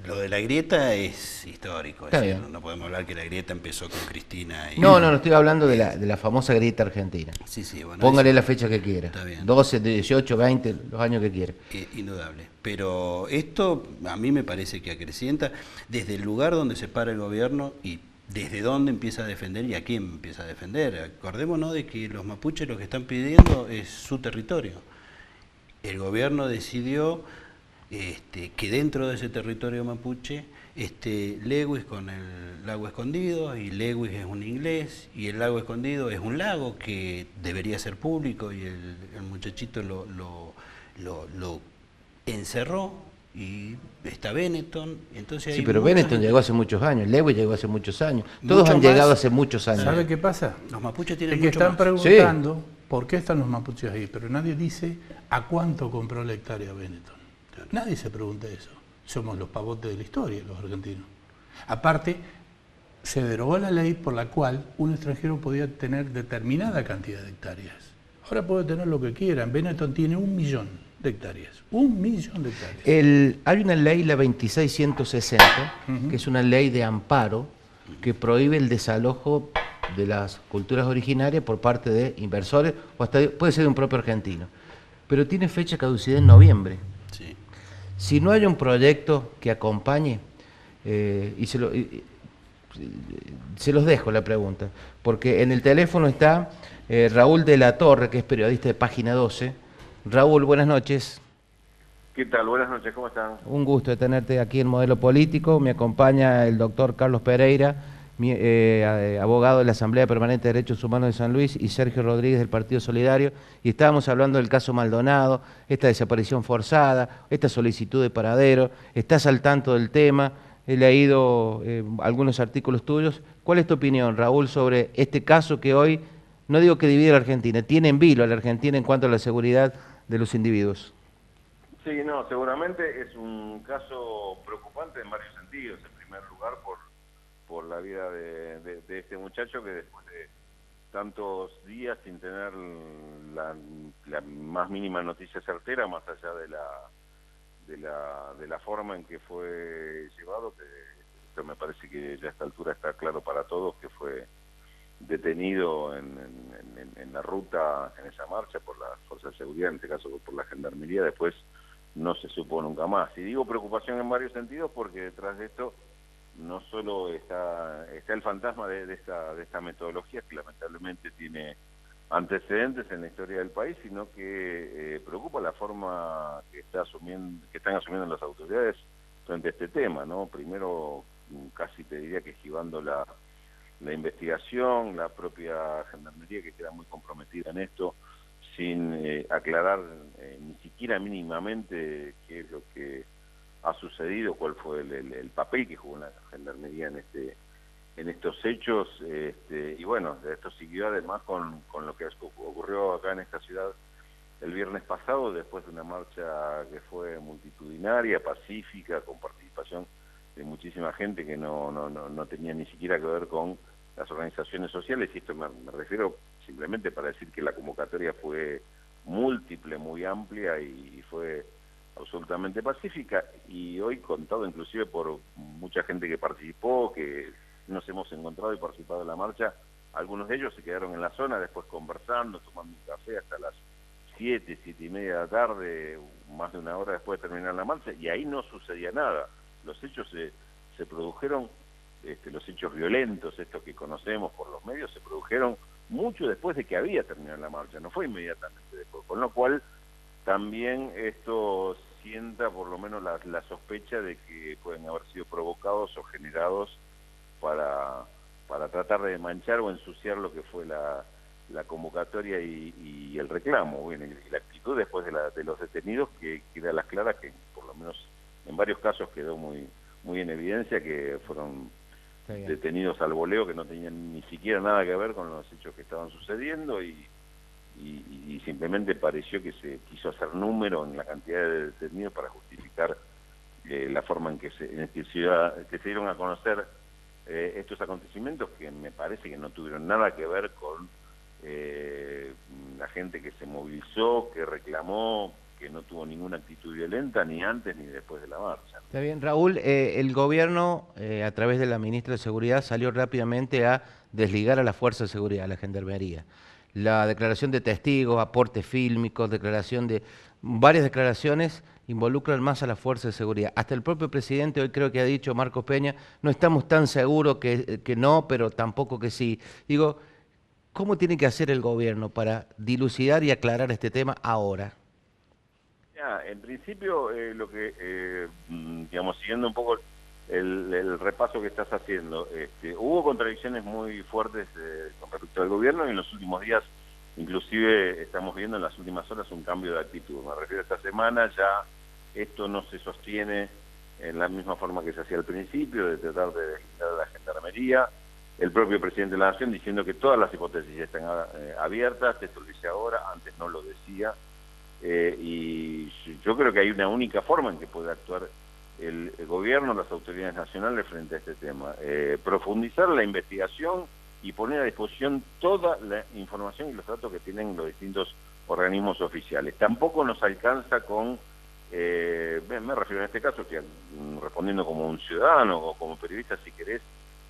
Lo de la grieta es histórico, Está decir, bien. no podemos hablar que la grieta empezó con Cristina. No, estoy hablando de la famosa grieta argentina. Sí, bueno. Póngale la fecha que quiera. Está bien. 12, 18, 20, los años que quiera. Indudable. Pero esto a mí me parece que acrecienta desde el lugar donde se para el gobierno y desde dónde empieza a defender y a quién empieza a defender. Acordémonos de que los mapuches lo que están pidiendo es su territorio. El gobierno decidió que dentro de ese territorio mapuche Lewis con el lago escondido, y Lewis es un inglés, y el lago escondido es un lago que debería ser público, y el muchachito lo encerró, y está Benetton. Entonces Sí, pero Benetton llegó hace muchos años, Lewis llegó hace muchos años, todos han llegado hace muchos años. ¿Sabe qué pasa? Los mapuches tienen Es que mucho están más. preguntando por qué están los mapuches ahí, pero nadie dice a cuánto compró la hectárea Benetton. Nadie se pregunta eso. Somos los pavotes de la historia, los argentinos. Aparte, se derogó la ley por la cual un extranjero podía tener determinada cantidad de hectáreas. Ahora puede tener lo que quiera. Benetton tiene 1 millón de hectáreas. 1 millón de hectáreas. Hay una ley, la 26160, que es una ley de amparo que prohíbe el desalojo de las culturas originarias por parte de inversores, o hasta puede ser de un propio argentino. Pero tiene fecha de caducidad en noviembre. Sí. Si no hay un proyecto que acompañe, se los dejo la pregunta, porque en el teléfono está Raúl de la Torre, que es periodista de Página 12. Raúl, buenas noches. ¿Qué tal? Buenas noches, ¿cómo están? Un gusto de tenerte aquí en Modelo Político. Me acompaña el doctor Carlos Pereira, abogado de la Asamblea Permanente de Derechos Humanos de San Luis, y Sergio Rodríguez del Partido Solidario, y estábamos hablando del caso Maldonado, esta desaparición forzada, esta solicitud de paradero. Estás al tanto del tema, he leído algunos artículos tuyos. ¿Cuál es tu opinión, Raúl, sobre este caso que hoy, no digo que divide a la Argentina, tiene en vilo a la Argentina en cuanto a la seguridad de los individuos? Sí, no, seguramente es un caso preocupante en varios sentidos. En primer lugar, por la vida de este muchacho, que después de tantos días sin tener la más mínima noticia certera, más allá de la forma en que fue llevado, que me parece que ya a esta altura está claro para todos que fue detenido en la ruta, en esa marcha, por las fuerzas de seguridad, en este caso por la Gendarmería. Después no se supo nunca más. Y digo preocupación en varios sentidos porque detrás de esto no solo está el fantasma de esta metodología, que lamentablemente tiene antecedentes en la historia del país, sino que preocupa la forma que están asumiendo las autoridades frente a este tema, ¿no? Primero, casi te diría que esquivando la investigación, la propia Gendarmería, que queda muy comprometida en esto, sin aclarar ni siquiera mínimamente qué es lo que ha sucedido, cuál fue el papel que jugó la Gendarmería en estos hechos, y bueno, esto siguió además con lo que ocurrió acá en esta ciudad el viernes pasado, después de una marcha que fue multitudinaria, pacífica, con participación de muchísima gente que no tenía ni siquiera que ver con las organizaciones sociales, y esto me refiero simplemente para decir que la convocatoria fue múltiple, muy amplia y fue absolutamente pacífica, y hoy contado inclusive por mucha gente que participó, que nos hemos encontrado y participado en la marcha. Algunos de ellos se quedaron en la zona después conversando, tomando un café hasta las 7:30 de la tarde, más de una hora después de terminar la marcha, y ahí no sucedía nada. Los hechos se produjeron, los hechos violentos, estos que conocemos por los medios, se produjeron mucho después de que había terminado la marcha, no fue inmediatamente después, con lo cual también esto sienta por lo menos la sospecha de que pueden haber sido provocados o generados para tratar de manchar o ensuciar lo que fue la convocatoria y el reclamo. Bueno, y la actitud después de los detenidos, que queda a las claras que por lo menos en varios casos quedó muy en evidencia que fueron detenidos al voleo, que no tenían ni siquiera nada que ver con los hechos que estaban sucediendo, y simplemente pareció que se quiso hacer número en la cantidad de detenidos para justificar la forma en que se dieron a conocer estos acontecimientos, que me parece que no tuvieron nada que ver con la gente que se movilizó, que reclamó, que no tuvo ninguna actitud violenta ni antes ni después de la marcha. Está bien, Raúl, el gobierno a través de la ministra de Seguridad salió rápidamente a desligar a la Fuerza de Seguridad, a la Gendarmería. La declaración de testigos, aportes fílmicos, varias declaraciones involucran más a la Fuerza de Seguridad. Hasta el propio presidente hoy creo que ha dicho, Marcos Peña, no estamos tan seguros que no, pero tampoco que sí. Digo, ¿cómo tiene que hacer el gobierno para dilucidar y aclarar este tema ahora? Ya, en principio, lo que, digamos, siguiendo un poco el repaso que estás haciendo, hubo contradicciones muy fuertes con respecto al gobierno, y en los últimos días, inclusive estamos viendo en las últimas horas un cambio de actitud. Me refiero a esta semana, ya esto no se sostiene en la misma forma que se hacía al principio, de tratar de deslindar a la Gendarmería. El propio presidente de la Nación diciendo que todas las hipótesis ya están abiertas, esto lo dice ahora, antes no lo decía, y yo creo que hay una única forma en que puede actuar el gobierno, las autoridades nacionales frente a este tema: profundizar la investigación y poner a disposición toda la información y los datos que tienen los distintos organismos oficiales. Tampoco nos alcanza con, me refiero en este caso, que respondiendo como un ciudadano o como periodista, si querés,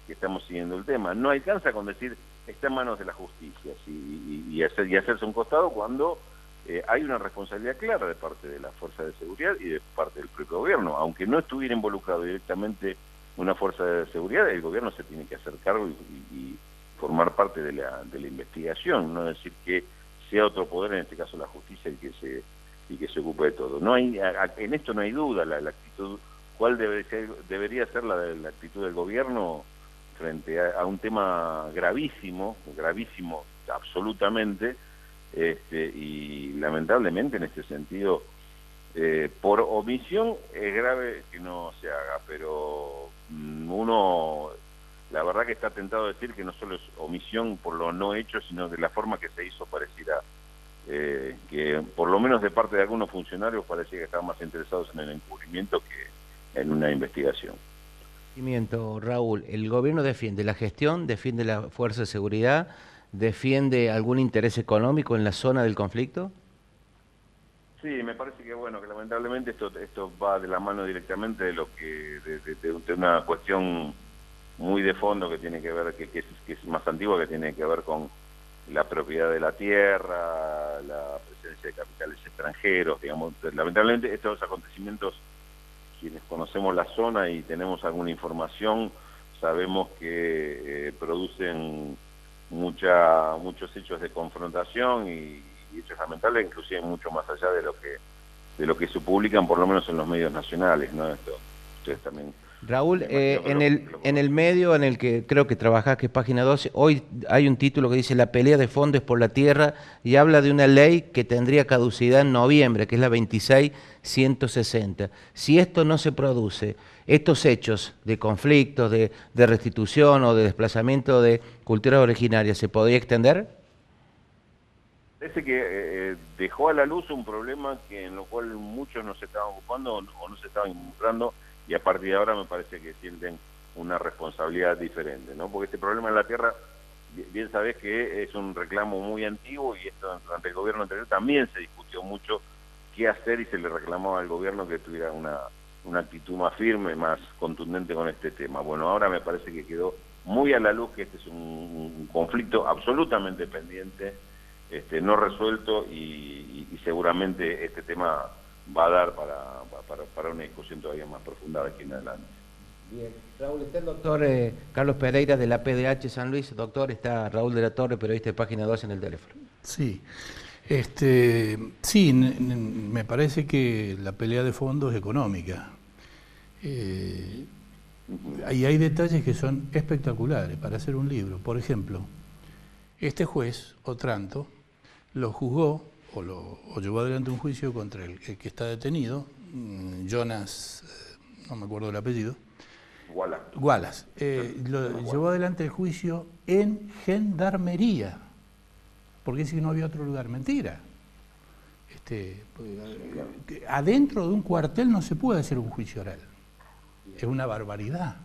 que estamos siguiendo el tema, no alcanza con decir está en manos de la justicia y hacerse un costado cuando hay una responsabilidad clara de parte de la Fuerza de Seguridad y de parte del propio gobierno. Aunque no estuviera involucrado directamente una Fuerza de Seguridad, el gobierno se tiene que hacer cargo y formar parte de la investigación, no decir que sea otro poder, en este caso la justicia, el que se ocupe de todo. No hay, en esto no hay duda, la actitud, ¿cuál debería ser la actitud del gobierno frente a un tema gravísimo absolutamente, y lamentablemente en este sentido, por omisión es grave que no se haga, pero uno la verdad que está tentado a decir que no solo es omisión por lo no hecho, sino de la forma que se hizo pareciera que por lo menos de parte de algunos funcionarios parecía que estaban más interesados en el encubrimiento que en una investigación. Raúl, ¿el gobierno defiende la gestión, defiende la Fuerza de Seguridad, defiende algún interés económico en la zona del conflicto? Sí, me parece que bueno, que lamentablemente esto va de la mano directamente de lo que de una cuestión muy de fondo que tiene que ver, que es más antigua, que tiene que ver con la propiedad de la tierra, la presencia de capitales extranjeros, digamos. Lamentablemente estos acontecimientos, quienes conocemos la zona y tenemos alguna información, sabemos que producen muchos hechos de confrontación y hechos lamentables, inclusive mucho más allá de lo que se publican, por lo menos en los medios nacionales, ¿no? Esto ustedes también Raúl, imagino en el medio en el que creo que trabajás, que es Página 12, hoy hay un título que dice La pelea de fondo es por la tierra y habla de una ley que tendría caducidad en noviembre, que es la 26.160. Si esto no se produce, estos hechos de conflictos, de restitución o de desplazamiento de culturas originarias, ¿se podría extender? Parece que dejó a la luz un problema en lo cual muchos no se estaban ocupando o no se estaban involucrando, y a partir de ahora me parece que sienten una responsabilidad diferente, ¿no? Porque este problema en la tierra, bien sabés que es un reclamo muy antiguo, y esto durante el gobierno anterior también se discutió mucho qué hacer, y se le reclamaba al gobierno que tuviera una actitud más firme, más contundente con este tema. Bueno, ahora me parece que quedó muy a la luz que este es un conflicto absolutamente pendiente, no resuelto, y seguramente este tema va a dar para una discusión todavía más profunda de aquí en adelante. Bien, Raúl, está el doctor Carlos Pereira de la PDH San Luis. Doctor, está Raúl de la Torre, periodista de Página 12 en el teléfono. Sí, sí, me parece que la pelea de fondo es económica. Y hay detalles que son espectaculares para hacer un libro. Por ejemplo, este juez, Otranto, lo juzgó o llevó adelante un juicio contra el que está detenido, Jonas, no me acuerdo el apellido. Wallace. Lo llevó adelante el juicio en gendarmería, porque dice que no había otro lugar. Mentira. Adentro de un cuartel no se puede hacer un juicio oral. Es una barbaridad.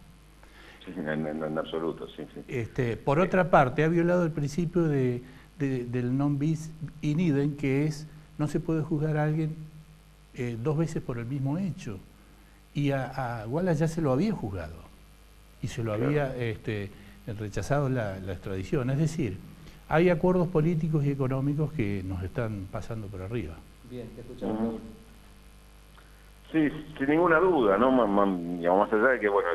Sí, en absoluto, sí. Por otra parte, ha violado el principio del non bis in idem, que es no se puede juzgar a alguien dos veces por el mismo hecho. Y a Wallace ya se lo había juzgado y se lo había rechazado la extradición. Es decir, hay acuerdos políticos y económicos que nos están pasando por arriba. Bien, te escuchamos. Sí, sin ninguna duda, ¿no? Más allá de que, bueno,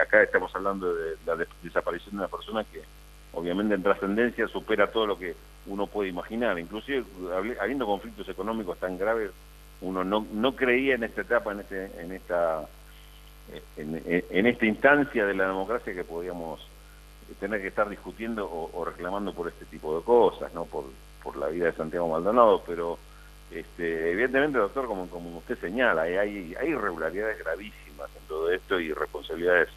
acá estamos hablando de la desaparición de una persona que obviamente en trascendencia supera todo lo que uno puede imaginar. Inclusive, habiendo conflictos económicos tan graves, uno no creía en esta etapa, en esta instancia de la democracia, que podíamos tener que estar discutiendo o reclamando por este tipo de cosas, ¿no? Por la vida de Santiago Maldonado, pero evidentemente, doctor, como usted señala, hay irregularidades gravísimas en todo esto y responsabilidades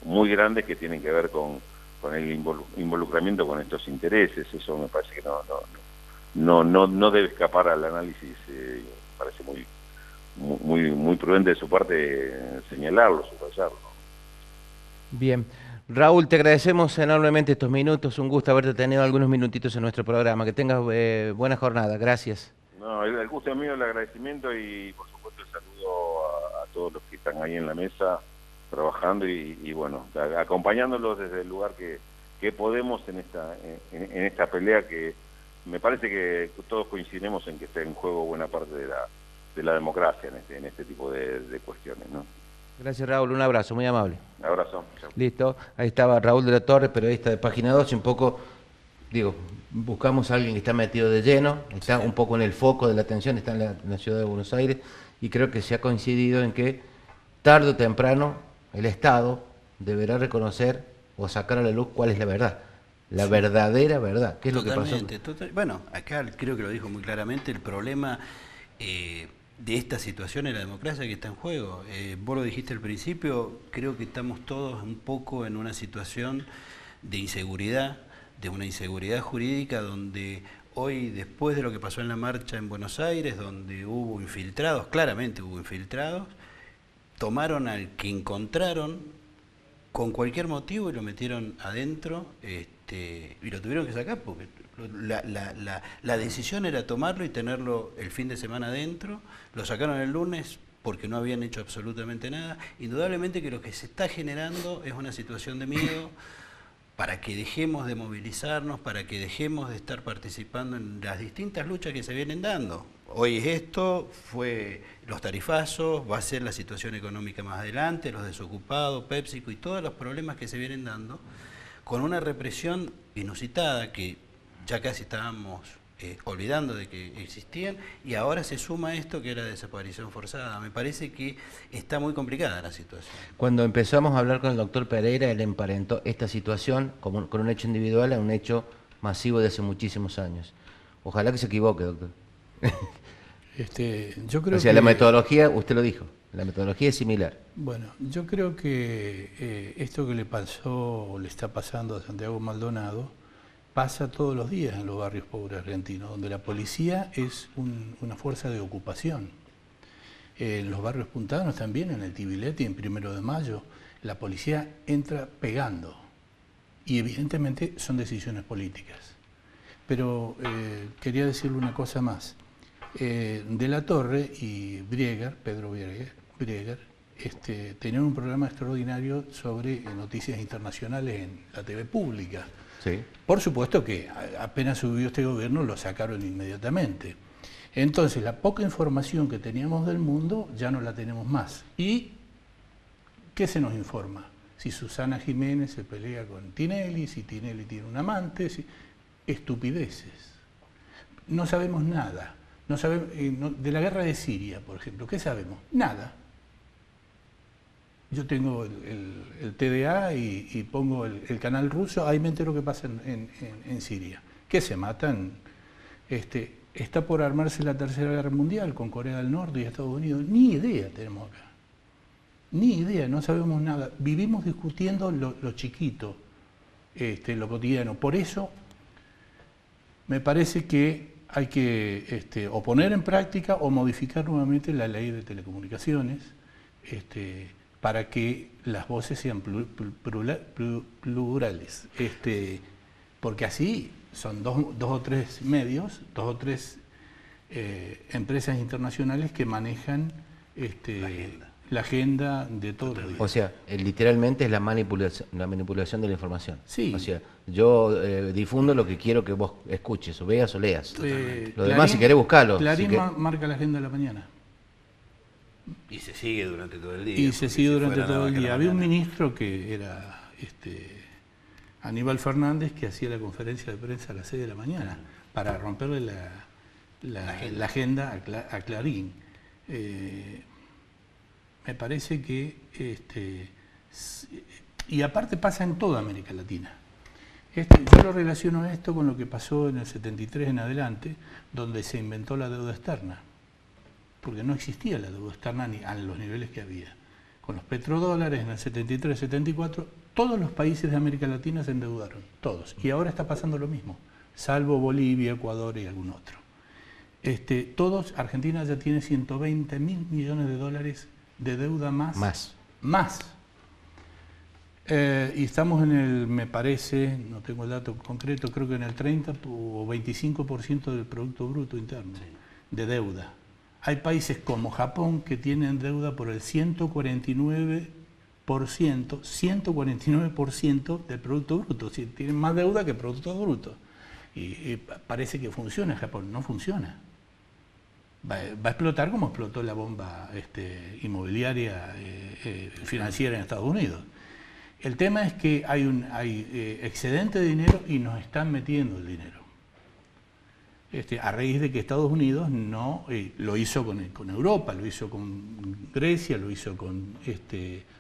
muy grandes que tienen que ver con el involucramiento con estos intereses. Eso me parece que no debe escapar al análisis. Me parece muy prudente de su parte señalarlo, subrayarlo. Bien. Raúl, te agradecemos enormemente estos minutos. Un gusto haberte tenido algunos minutitos en nuestro programa. Que tengas buena jornada. Gracias. No, el gusto es mío, el agradecimiento, y por supuesto el saludo a todos los que están ahí en la mesa trabajando y bueno, acompañándolos desde el lugar que podemos en esta pelea, que me parece que todos coincidimos en que está en juego buena parte de la democracia en este tipo de cuestiones, ¿no? Gracias, Raúl, un abrazo, muy amable. Un abrazo. Chao. Listo, ahí estaba Raúl de la Torre, periodista de Página 12, un poco, buscamos a alguien que está metido de lleno, está un poco en el foco de la atención, está en la ciudad de Buenos Aires, y creo que se ha coincidido en que tarde o temprano el Estado deberá reconocer o sacar a la luz cuál es la verdad, la verdadera verdad. ¿Qué es lo que pasó? Bueno, acá creo que lo dijo muy claramente, el problema de esta situación en la democracia que está en juego. Vos lo dijiste al principio, creo que estamos todos un poco en una situación de inseguridad, de una inseguridad jurídica, donde hoy, después de lo que pasó en la marcha en Buenos Aires, donde hubo infiltrados, claramente hubo infiltrados, tomaron al que encontraron con cualquier motivo y lo metieron adentro, y lo tuvieron que sacar porque la decisión era tomarlo y tenerlo el fin de semana adentro. Lo sacaron el lunes porque no habían hecho absolutamente nada. Indudablemente que lo que se está generando es una situación de miedo para que dejemos de movilizarnos, para que dejemos de estar participando en las distintas luchas que se vienen dando. Hoy es esto, fue los tarifazos, va a ser la situación económica más adelante, los desocupados, PepsiCo y todos los problemas que se vienen dando, con una represión inusitada que ya casi estábamos olvidando de que existían, y ahora se suma esto que era desaparición forzada. Me parece que está muy complicada la situación. Cuando empezamos a hablar con el doctor Pereira, él emparentó esta situación con un hecho individual a un hecho masivo de hace muchísimos años. Ojalá que se equivoque, doctor. Yo creo O sea, que la metodología, usted lo dijo, la metodología es similar. Bueno, yo creo que esto que le pasó o le está pasando a Santiago Maldonado pasa todos los días en los barrios pobres argentinos, donde la policía es una fuerza de ocupación. En los barrios puntanos también, en el Tibileti, en 1 de Mayo, la policía entra pegando. Y evidentemente son decisiones políticas. Pero quería decirle una cosa más. De la Torre y Brieger, Pedro Brieger, tenían un programa extraordinario sobre noticias internacionales en la TV pública. Sí. Por supuesto que apenas subió este gobierno lo sacaron inmediatamente. Entonces la poca información que teníamos del mundo ya no la tenemos más. ¿Y qué se nos informa? Si Susana Jiménez se pelea con Tinelli, si Tinelli tiene un amante, estupideces. No sabemos nada. No sabemos, de la guerra de Siria, por ejemplo, ¿qué sabemos? Nada. Yo tengo el TDA y pongo el canal ruso, ahí me entero qué pasa en Siria. Que se matan. Está por armarse la Tercera Guerra Mundial con Corea del Norte y Estados Unidos. Ni idea tenemos acá. Ni idea, no sabemos nada. Vivimos discutiendo lo chiquito, lo cotidiano. Por eso me parece que hay que o poner en práctica o modificar nuevamente la ley de telecomunicaciones para que las voces sean plurales. Porque así son dos o tres medios, 2 o 3 empresas internacionales que manejan la agenda de todos los días. O sea, literalmente es la manipulación de la información. Sí. O sea, yo difundo lo que quiero que vos escuches, o veas o leas. Lo demás, Clarín, si querés buscarlo. Clarín marca la agenda de la mañana. Y se sigue durante todo el día. Y se sigue durante todo el día. Había un ministro que era Aníbal Fernández, que hacía la conferencia de prensa a las 6 de la mañana para romperle la agenda a Clarín. Me parece que, y aparte pasa en toda América Latina. Yo lo relaciono esto con lo que pasó en el 73 en adelante, donde se inventó la deuda externa, porque no existía la deuda externa ni a los niveles que había. Con los petrodólares en el 73-74, todos los países de América Latina se endeudaron, todos. Y ahora está pasando lo mismo, salvo Bolivia, Ecuador y algún otro. Argentina ya tiene 120.000 millones de dólares de deuda más. Y estamos me parece, no tengo el dato concreto, creo que en el 30 o 25% del Producto Bruto Interno de deuda. Hay países como Japón que tienen deuda por el 149% del Producto Bruto. Si tienen más deuda que Producto Bruto. Y parece que funciona en Japón, no funciona. Va a explotar como explotó la bomba inmobiliaria financiera en Estados Unidos. El tema es que hay excedente de dinero y nos están metiendo el dinero. A raíz de que Estados Unidos no lo hizo con Europa, lo hizo con Grecia, lo hizo con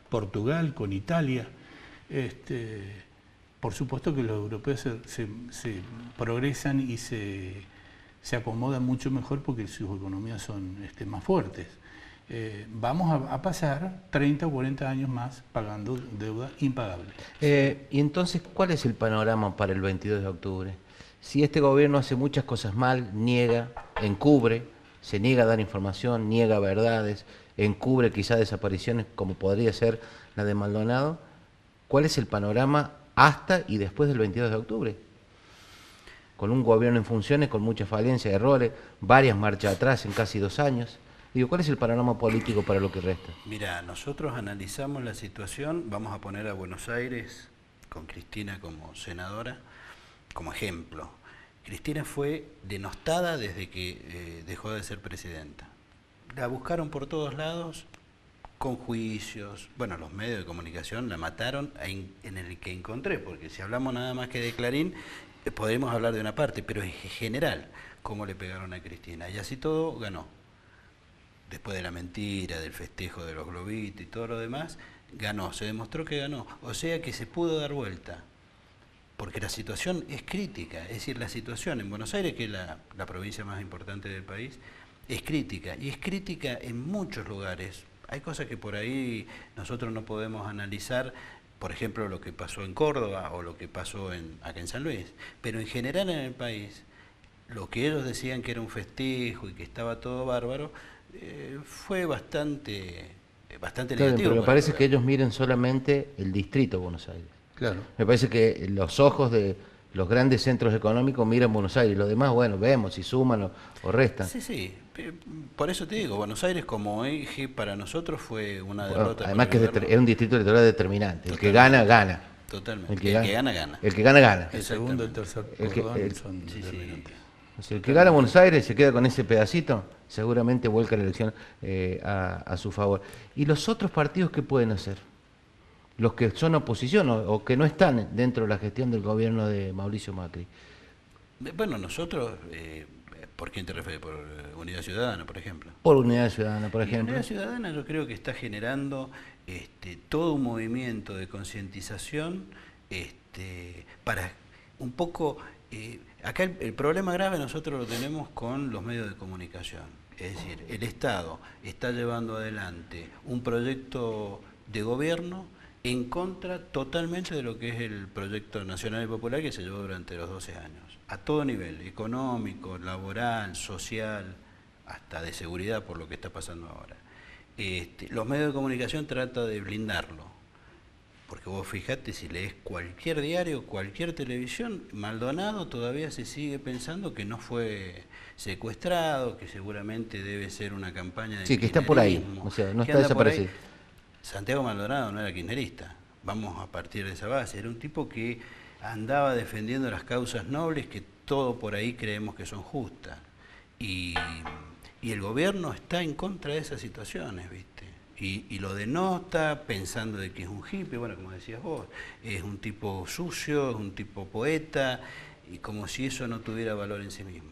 Portugal, con Italia. Por supuesto que los europeos se progresan y se acomodan mucho mejor porque sus economías son más fuertes. Vamos a pasar 30 o 40 años más pagando deuda impagable. Y entonces, ¿cuál es el panorama para el 22 de octubre? Si este gobierno hace muchas cosas mal, niega, encubre, se niega a dar información, niega verdades, encubre quizás desapariciones como podría ser la de Maldonado, ¿cuál es el panorama hasta y después del 22 de octubre? Con un gobierno en funciones, con muchas falencias, errores, varias marchas atrás en casi 2 años. Digo, ¿cuál es el panorama político para lo que resta? Mira, nosotros analizamos la situación, vamos a poner a Buenos Aires con Cristina como senadora, como ejemplo. Cristina fue denostada desde que dejó de ser presidenta. La buscaron por todos lados, con juicios. Bueno, los medios de comunicación la mataron en el que encontré, porque si hablamos nada más que de Clarín, podemos hablar de una parte, pero en general, cómo le pegaron a Cristina. Y así todo ganó. Después de la mentira, del festejo de los globitos y todo lo demás, ganó, se demostró que ganó. O sea que se pudo dar vuelta. Porque la situación es crítica. Es decir, la situación en Buenos Aires, que es la provincia más importante del país, es crítica. Y es crítica en muchos lugares. Hay cosas que por ahí nosotros no podemos analizar, por ejemplo, lo que pasó en Córdoba o lo que pasó acá en San Luis. Pero en general en el país, lo que ellos decían que era un festejo y que estaba todo bárbaro, fue bastante negativo. Pero me parece que ellos miren solamente el distrito de Buenos Aires. Claro. Me parece que los ojos de los grandes centros económicos miran Buenos Aires. Los demás, bueno, vemos si suman o restan. Sí, sí. Por eso te digo, Buenos Aires como eje para nosotros fue una derrota. Además que es un distrito electoral determinante. El que gana, gana. Totalmente. El que gana, gana. El que gana, gana. El segundo y el tercer cordón son determinantes. O sea, el que gana Buenos Aires se queda con ese pedacito, seguramente vuelca la elección a su favor. ¿Y los otros partidos qué pueden hacer? Los que son oposición o que no están dentro de la gestión del gobierno de Mauricio Macri. Bueno, nosotros, ¿por quién te refieres? ¿Por Unidad Ciudadana, por ejemplo? Por Unidad Ciudadana, por ejemplo. Unidad Ciudadana yo creo que está generando todo un movimiento de concientización para un poco... acá el problema grave nosotros lo tenemos con los medios de comunicación. Es decir, el Estado está llevando adelante un proyecto de gobierno en contra totalmente de lo que es el proyecto nacional y popular que se llevó durante los 12 años. A todo nivel, económico, laboral, social, hasta de seguridad por lo que está pasando ahora. Los medios de comunicación tratan de blindarlo. Porque vos fijate, si lees cualquier diario, cualquier televisión, Maldonado todavía se sigue pensando que no fue secuestrado, que seguramente debe ser una campaña de... Sí, que está por ahí, o sea, no está desaparecido. Santiago Maldonado no era kirchnerista, vamos a partir de esa base, era un tipo que andaba defendiendo las causas nobles que todo por ahí creemos que son justas. Y el gobierno está en contra de esas situaciones, ¿viste? Y lo denota pensando de que es un hippie, bueno, como decías vos, es un tipo sucio, es un tipo poeta, y como si eso no tuviera valor en sí mismo.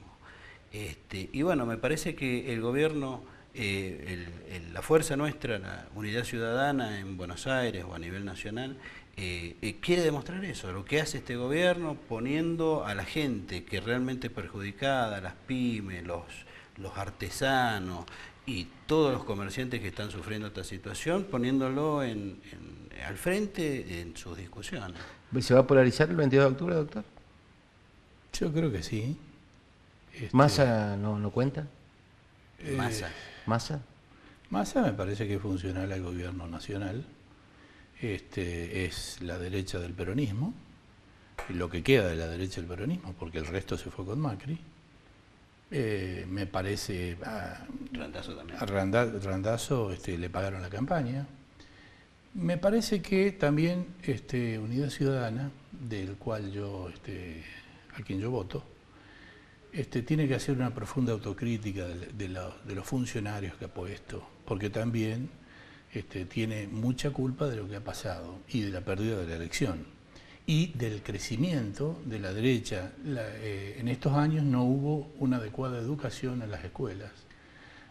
Y bueno, me parece que el gobierno, la fuerza nuestra, la Unidad Ciudadana en Buenos Aires o a nivel nacional, quiere demostrar eso, lo que hace este gobierno poniendo a la gente que realmente es perjudicada, las pymes, los artesanos y todos los comerciantes que están sufriendo esta situación, poniéndolo al frente en sus discusiones. ¿Se va a polarizar el 22 de octubre, doctor? Yo creo que sí. ¿Massa no cuenta? Massa. Massa me parece que es funcional al gobierno nacional. Es la derecha del peronismo, y lo que queda de la derecha del peronismo, porque el resto se fue con Macri. Me parece... Randazzo también. A Randazzo le pagaron la campaña. Me parece que también Unidad Ciudadana, del cual a quien yo voto, tiene que hacer una profunda autocrítica de los funcionarios que ha puesto, porque también tiene mucha culpa de lo que ha pasado y de la pérdida de la elección y del crecimiento de la derecha. En estos años no hubo una adecuada educación en las escuelas,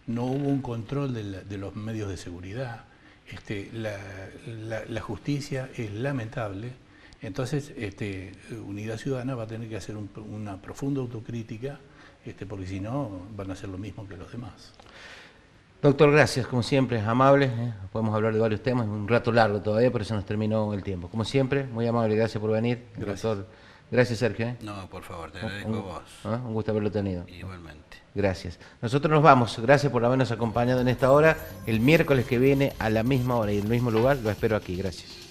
no hubo un control de los medios de seguridad, la justicia es lamentable. Entonces, Unidad Ciudadana va a tener que hacer una profunda autocrítica, porque si no van a hacer lo mismo que los demás. Doctor, gracias, como siempre, amable. Podemos hablar de varios temas, un rato largo todavía, pero se nos terminó el tiempo. Como siempre, muy amable, gracias por venir. Gracias. Doctor, gracias, Sergio. No, por favor, te agradezco a vos. Un gusto haberlo tenido. Igualmente. Gracias. Nosotros nos vamos. Gracias por habernos acompañado en esta hora. El miércoles que viene a la misma hora y en el mismo lugar lo espero aquí. Gracias.